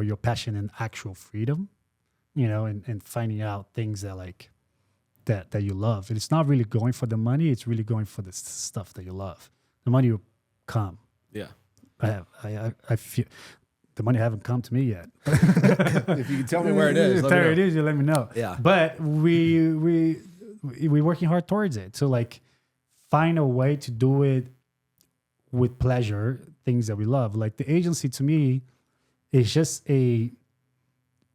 your passion and actual freedom, and finding out things that like that you love. And it's not really going for the money; it's really going for the stuff that you love. The money will come. Yeah. I feel the money haven't come to me yet. If you can tell me where it is, you let me know. Yeah. But we're working hard towards it. So like find a way to do it with pleasure, things that we love. Like the agency to me is just a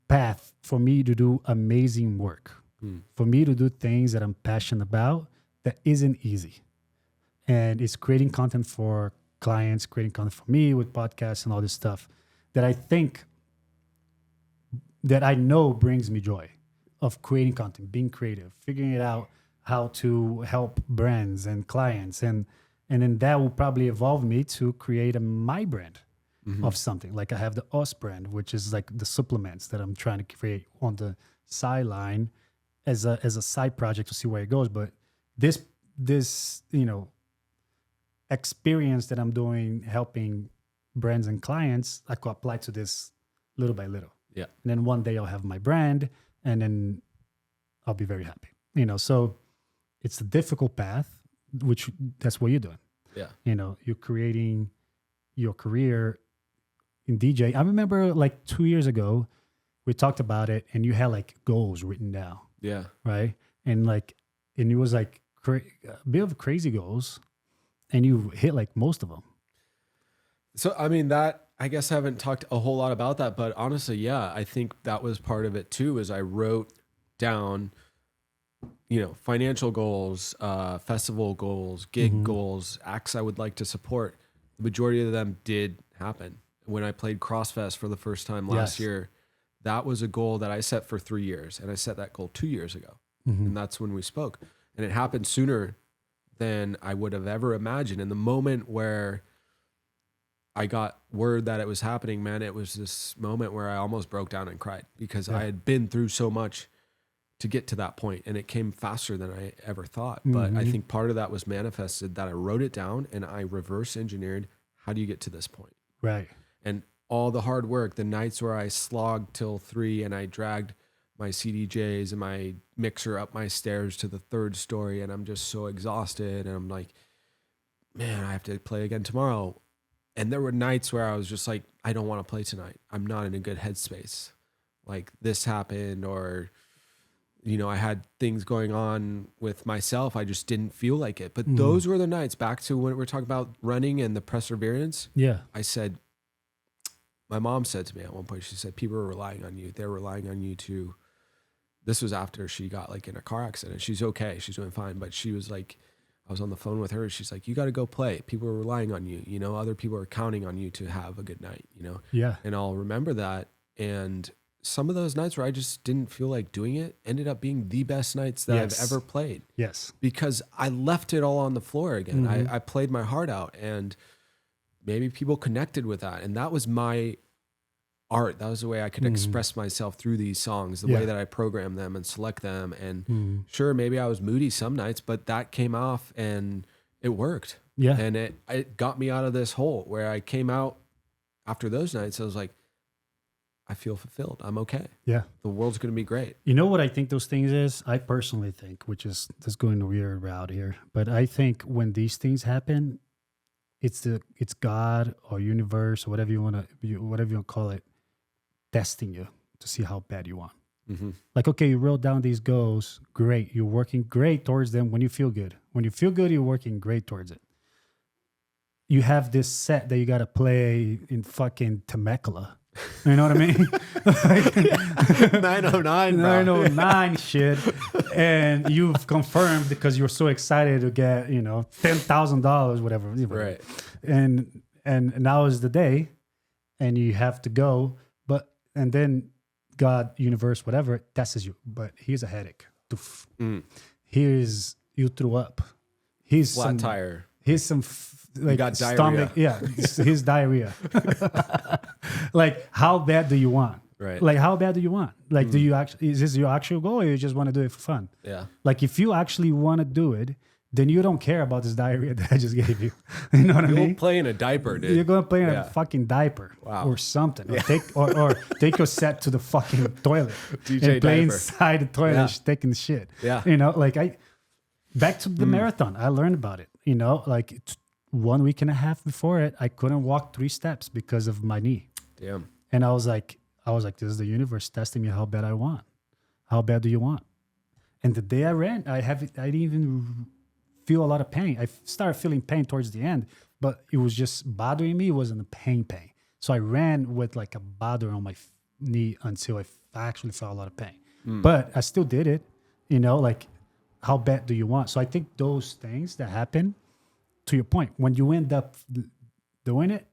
path for me to do amazing work, for me to do things that I'm passionate about that isn't easy. And it's creating content for clients, creating content for me with podcasts and all this stuff that I know brings me joy of creating content, being creative, figuring it out how to help brands and clients. And then that will probably evolve me to create my brand of something. Like I have the Us brand, which is like the supplements that I'm trying to create on the sideline as a side project to see where it goes. But this experience that I'm doing helping brands and clients, I could apply to this little by little. Yeah. And then one day I'll have my brand, and then I'll be very happy. So it's a difficult path, which that's what you're doing. Yeah. You're creating your career in DJ. I remember like 2 years ago, we talked about it, and you had like goals written down. Yeah. Right. And it was like a bit of crazy goals, and you hit like most of them. So, I mean, I guess I haven't talked a whole lot about that, but honestly, yeah, I think that was part of it too, is I wrote down, financial goals, festival goals, gig goals, acts I would like to support. The majority of them did happen. When I played CrossFest for the first time last year, that was a goal that I set for 3 years. And I set that goal 2 years ago. And that's when we spoke. And it happened sooner than I would have ever imagined. And the moment where I got word that it was happening, man, it was this moment where I almost broke down and cried because I had been through so much to get to that point, and it came faster than I ever thought. But I think part of that was manifested that I wrote it down and I reverse engineered, how do you get to this point? Right. And all the hard work, the nights where I slogged till 3 and I dragged my CDJs and my mixer up my stairs to the 3rd story, and I'm just so exhausted, and I'm like, man, I have to play again tomorrow. And there were nights where I was just like, I don't want to play tonight. I'm not in a good headspace. Like this happened, or, I had things going on with myself. I just didn't feel like it. But those were the nights, back to when we're talking about running and the perseverance. Yeah. My mom said to me at one point, she said, people are relying on you. They're relying on you to, this was after she got like in a car accident. She's okay. She's doing fine. But she was like, I was on the phone with her. She's like, you got to go play. People are relying on you. Other people are counting on you to have a good night, Yeah. And I'll remember that. And some of those nights where I just didn't feel like doing it ended up being the best nights that I've ever played. Yes. Because I left it all on the floor again. I played my heart out, and maybe people connected with that. And that was my art. That was the way I could express myself through these songs, the way that I program them and select them. And sure, maybe I was moody some nights, but that came off and it worked. Yeah. And it got me out of this hole where I came out after those nights. I was like, I feel fulfilled. I'm okay. Yeah. The world's going to be great. You know what I think those things is? I personally think, which is just going a weird route here, but I think when these things happen, it's God or universe or whatever you want to call it, testing you to see how bad you want. Mm-hmm. Like, okay, you wrote down these goals, great. You're working great towards them when you feel good. When you feel good, you're working great towards it. You have this set that you got to play in fucking Temecula. You know what I mean? Like, 909, bro. 909 shit. And you've confirmed because you're so excited to get, $10,000, whatever. Right. And now is the day and you have to go. And then God, universe, whatever, tests you. But here's a headache. Here's you threw up. Here's flat tire. Here's some like got stomach. diarrhea. Yeah, here's diarrhea. Like, how bad do you want? Right. Like, how bad do you want? Like, do you actually, is this your actual goal or you just want to do it for fun? Yeah. Like, if you actually want to do it, then you don't care about this diarrhea that I just gave you. You know what I mean? You'll play in a diaper, dude. You're gonna play in a fucking diaper or something. Or take your set to the fucking toilet DJ and play diaper. inside the toilet taking the shit. Yeah. Like back to the marathon. I learned about it. Like 1 week and a half before it, I couldn't walk 3 steps because of my knee. Damn. And I was like, this is the universe testing me how bad I want. How bad do you want? And the day I ran, I didn't even feel a lot of pain. I started feeling pain towards the end, but it was just bothering me. It wasn't a pain. So I ran with like a bother on my knee until I actually felt a lot of pain. But I still did it, like how bad do you want? So I think those things that happen, to your point, when you end up doing it,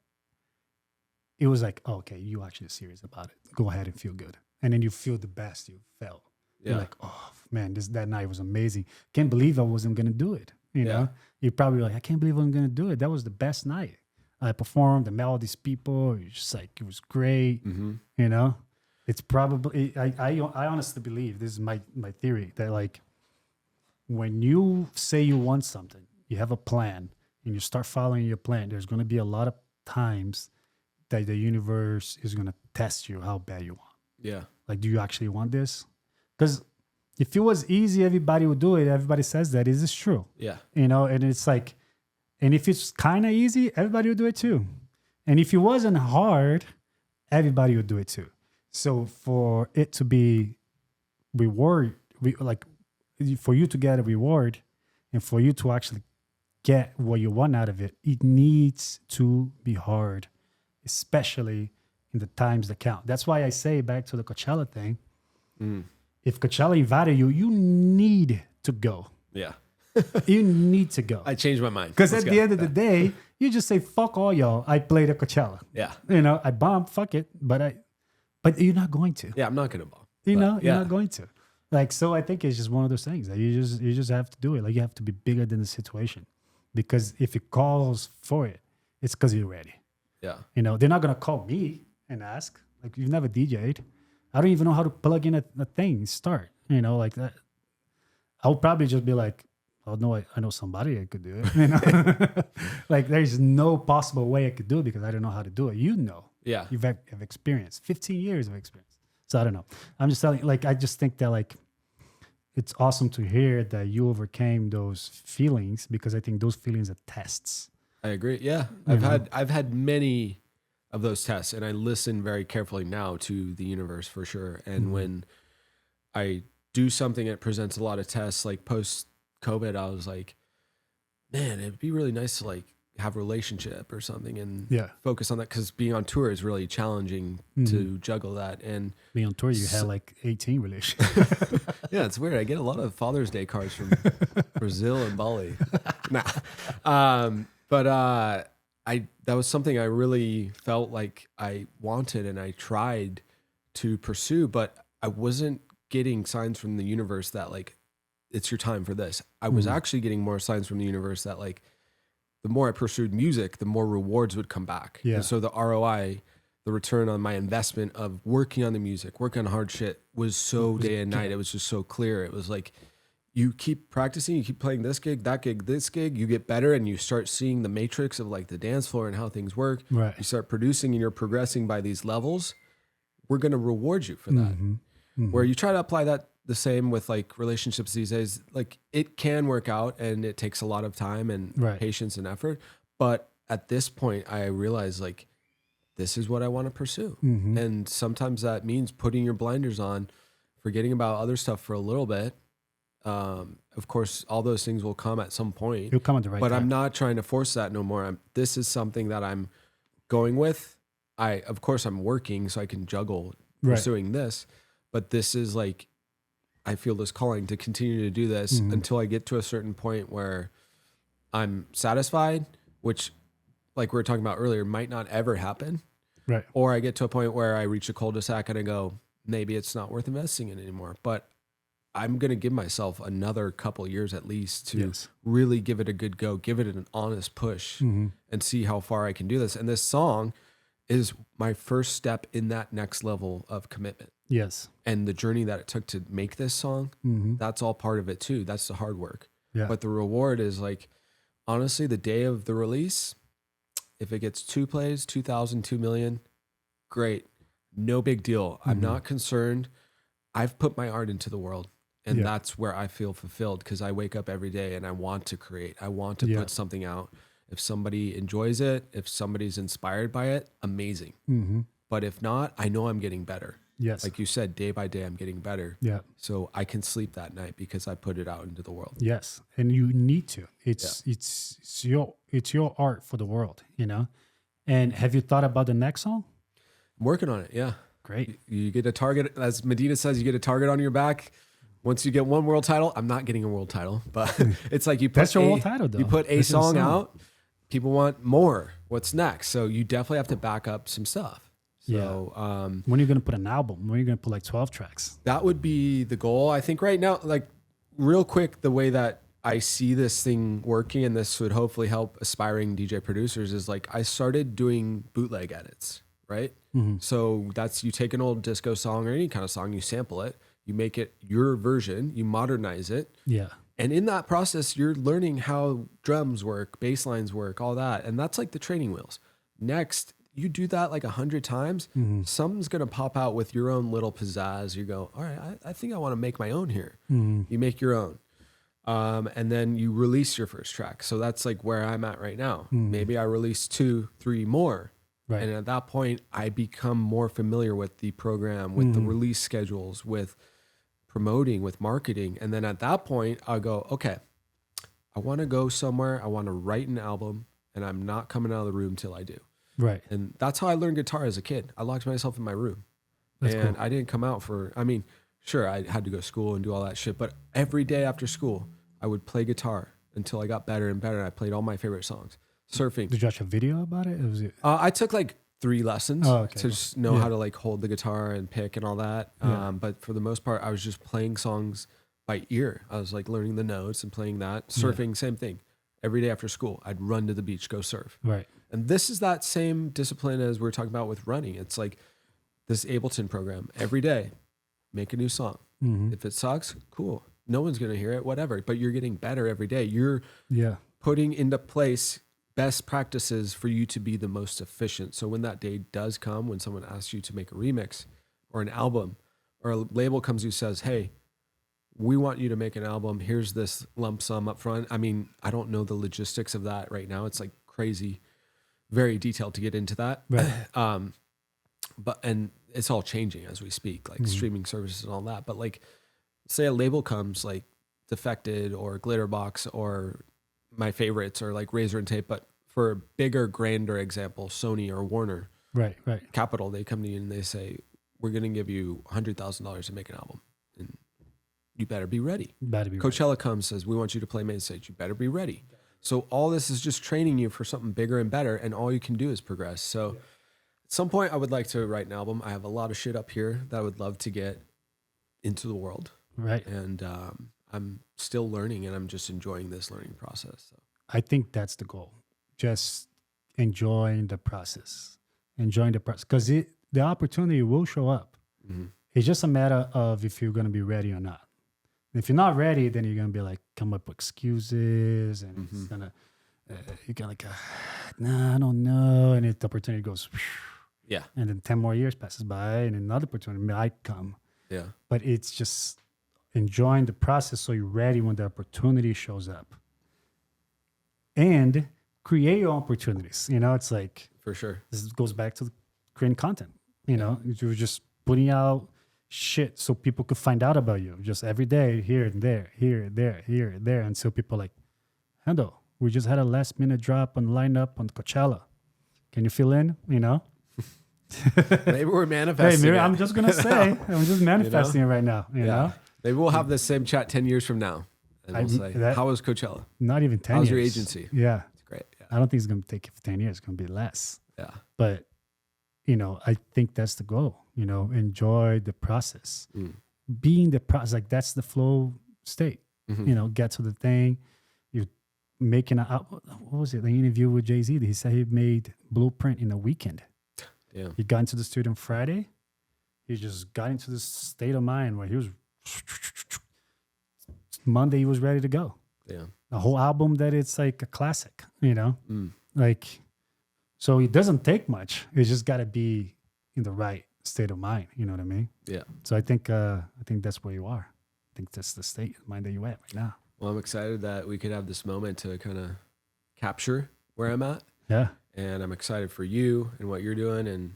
it was like, okay, you actually are serious about it. Go ahead and feel good. And then you feel the best you felt. Yeah. You're like, oh man, that night was amazing. Can't believe I wasn't gonna do it. You're probably like, I can't believe I'm gonna do it. That was the best night. I performed, I met all these people. It was just like, it was great. Mm-hmm. It's probably, I honestly believe, this is my theory, that like when you say you want something, you have a plan and you start following your plan, there's gonna be a lot of times that the universe is gonna test you how bad you want. Yeah. Like, do you actually want this? Because if it was easy, everybody would do it. Everybody says that. Is this true? Yeah. And it's like, and if it's kind of easy, everybody would do it too. And if it wasn't hard, everybody would do it too. So for it to be for you to get a reward and for you to actually get what you want out of it, it needs to be hard, especially in the times that count. That's why I say, back to the Coachella thing, if Coachella invited you, you need to go. Yeah. You need to go. I changed my mind. Because at the end of the day, you just say, fuck all y'all. I played at Coachella. Yeah. I bombed, fuck it. But you're not going to. Yeah, I'm not going to bomb. You're not going to. Like, so I think it's just one of those things that you just have to do it. Like, you have to be bigger than the situation. Because if it calls for it, it's because you're ready. Yeah. They're not going to call me and ask. Like, you've never DJ'd. I don't even know how to plug in a thing, start, like that. I would probably just be like, oh no, I know somebody that could do it. Like, there's no possible way I could do it because I don't know how to do it. Yeah. You've have experience, 15 years of experience. So I don't know. I'm just telling, like, I just think that like, it's awesome to hear that you overcame those feelings, because I think those feelings are tests. I agree. Yeah. I've had many of those tests, and I listen very carefully now to the universe for sure. And when I do something that presents a lot of tests, like post COVID, I was like, man, it'd be really nice to like have a relationship or something and focus on that, because being on tour is really challenging to juggle that. And being on tour, you had like 18 relationships. Yeah, it's weird. I get a lot of Father's Day cards from Brazil and Bali. That was something I really felt like I wanted and I tried to pursue, but I wasn't getting signs from the universe that like, it's your time for this. I was actually getting more signs from the universe that like, the more I pursued music, the more rewards would come back. Yeah. And so the ROI, the return on my investment of working on the music, working on hard shit was so day and night. It was just so clear. It was like, you keep practicing, you keep playing this gig, that gig, this gig, you get better, and you start seeing the matrix of like the dance floor and how things work. Right. You start producing and you're progressing by these levels. we're going to reward you for that. Where you try to apply that the same with like relationships these days, like it can work out and it takes a lot of time and patience and effort. But at this point, I realize like, this is what I want to pursue. And sometimes that means putting your blinders on, forgetting about other stuff for a little bit. Of course, all those things will come at some point. It'll come at the right but time. I'm not trying to force that no more. This is something that I'm going with. Of course, I'm working so I can juggle pursuing this. But this is like, I feel this calling to continue to do this until I get to a certain point where I'm satisfied, which, like we were talking about earlier, might not ever happen. Right. Or I get to a point where I reach a cul-de-sac and I go, maybe it's not worth investing in anymore. But I'm going to give myself another couple years at least to really give it a good go, give it an honest push and see how far I can do this. And this song is my first step in that next level of commitment. Yes. And the journey that it took to make this song, that's all part of it too. That's the hard work. Yeah. But the reward is like, honestly, the day of the release, if it gets 2 plays, 2,000, 2 million, great. No big deal. I'm not concerned. I've put my art into the world. And that's where I feel fulfilled because I wake up every day and I want to create. I want to put something out. If somebody enjoys it, if somebody's inspired by it, amazing. But if not, I know I'm getting better. Yes. Like you said, day by day, I'm getting better. Yeah. So I can sleep that night because I put it out into the world. Yes. And you need to. It's your art for the world, you know? And have you thought about the next song? I'm working on it. Yeah. Great. You get a target, as Medina says, you get a target on your back. Once you get one world title, I'm not getting a world title, but it's like you put That's your world title, though. You put a song out, people want more. What's next? So you definitely have to back up some stuff. So when are you going to put an album? When are you going to put like 12 tracks? That would be the goal. I think right now, like real quick, the way that I see this thing working, and this would hopefully help aspiring DJ producers, is like I started doing bootleg edits, right? So that's, you take an old disco song or any kind of song, you sample it, you make it your version, you modernize it. Yeah. And in that process, you're learning how drums work, bass lines work, all that. And that's like the training wheels. Next, you do that like 100 times, something's going to pop out with your own little pizzazz. You go, all right, I think I want to make my own here. You make your own. And then you release your first track. So that's like where I'm at right now. Maybe I release 2, 3 more. Right. And at that point, I become more familiar with the program, with the release schedules, with promoting, with marketing. And then at that point, I'll go, okay, I want to go somewhere. I want to write an album, and I'm not coming out of the room till I do. Right. And that's how I learned guitar as a kid. I locked myself in my room. That's cool. I didn't come out for, I mean, sure, I had to go to school and do all that shit, but every day after school, I would play guitar until I got better and better. I played all my favorite songs. Surfing. Did you watch a video about it? I took like 3 lessons to just know how to like hold the guitar and pick and all that. But for the most part, I was just playing songs by ear. I was like learning the notes and playing that. Surfing, same thing. Every day after school, I'd run to the beach, go surf. Right. And this is that same discipline as we were talking about with running. It's like this Ableton program. Every day, make a new song. If it sucks, cool. No one's going to hear it, whatever. But you're getting better every day. You're putting into place best practices for you to be the most efficient. So when that day does come, when someone asks you to make a remix or an album, or a label comes to you and says, hey, we want you to make an album. Here's this lump sum up front. I mean, I don't know the logistics of that right now. It's like crazy, very detailed to get into that. Right. And it's all changing as we speak, like streaming services and all that. But like, say a label comes like Defected or Glitterbox or my favorites or like Razor and Tape, but for a bigger, grander example, Sony or Warner, right, Capitol, they come to you and they say, we're going to give you $100,000 to make an album. And you better be ready. Coachella comes, says, we want you to play main stage. You better be ready. So all this is just training you for something bigger and better, and all you can do is progress. So at some point, I would like to write an album. I have a lot of shit up here that I would love to get into the world. Right. And I'm still learning, and I'm just enjoying this learning process. So. I think that's the goal. Just enjoying the process. Because the opportunity will show up. It's just a matter of if you're going to be ready or not. If you're not ready, then you're going to be like, come up with excuses, and it's going to, you're going to like, nah, I don't know. And the opportunity goes, Yeah. And then 10 more years passes by and another opportunity might come. Yeah. But it's just enjoying the process so you're ready when the opportunity shows up. And create your own opportunities. You know, it's like, For sure. this goes back to creating content. You know, you're just putting out shit so people could find out about you just every day, here and there, here and there, here and there, until people are like, Hendo, we just had a last minute drop on lineup on Coachella. Can you fill in? You know? Maybe we're manifesting. Hey, I'm just gonna say, I'm just manifesting it right now. You know? Maybe we'll have this same chat 10 years from now, and we'll say, "How was Coachella? Not even 10 How's years. your agency? Yeah, It's great. Yeah. I don't think it's gonna take you 10 years. It's gonna be less. Yeah. But you know, I think that's the goal. You know, enjoy the process. Being the process, like that's the flow state. You know, get to the thing. You're making what was it? The interview with Jay-Z. He said he made Blueprint in a weekend. Yeah. He got into the studio on Friday. He just got into this state of mind where he was Monday he was ready to go. Yeah. A whole album that it's like a classic, you know? Like, so it doesn't take much. It's just got to be in the right state of mind. You know what I mean? Yeah. So I think that's where you are. I think that's the state of mind that you're at right now. Well, I'm excited that we could have this moment to kind of capture where I'm at. Yeah. And I'm excited for you and what you're doing and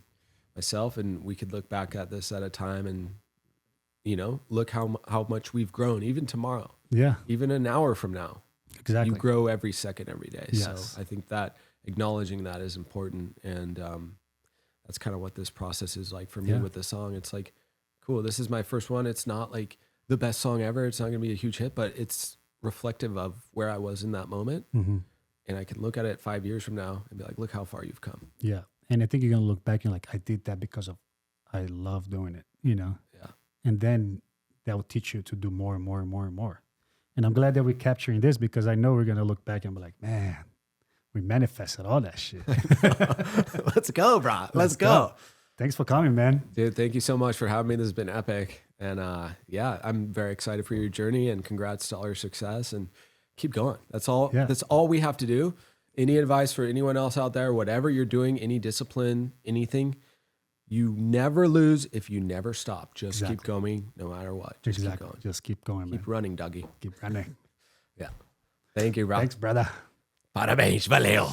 myself. And we could look back at this at a time and, you know, look how much we've grown, even tomorrow. Yeah. Even an hour from now. Exactly. You grow every second, every day. Yes. So I think that acknowledging that is important. And that's kind of what this process is like for me with the song. It's like, cool, this is my first one. It's not like the best song ever. It's not going to be a huge hit, but it's reflective of where I was in that moment. And I can look at it 5 years from now and be like, look how far you've come. Yeah. And I think you're going to look back and like, I did that because of, I love doing it, you know? Yeah. And then that will teach you to do more and more and more and more. And I'm glad that we're capturing this because I know we're going to look back and be like, man, we manifested all that shit. Let's go, bro. Let's go. Thanks for coming, man. Dude, thank you so much for having me. This has been epic. And yeah, I'm very excited for your journey and congrats to all your success and keep going. That's all. Yeah. That's all we have to do. Any advice for anyone else out there, whatever you're doing, any discipline, anything, you never lose if you never stop. Just keep going no matter what. Just keep going. Just keep going, man. Keep running, Dougie. Keep running. Yeah. Thank you, bro. Thanks, brother. Parabéns, valeu.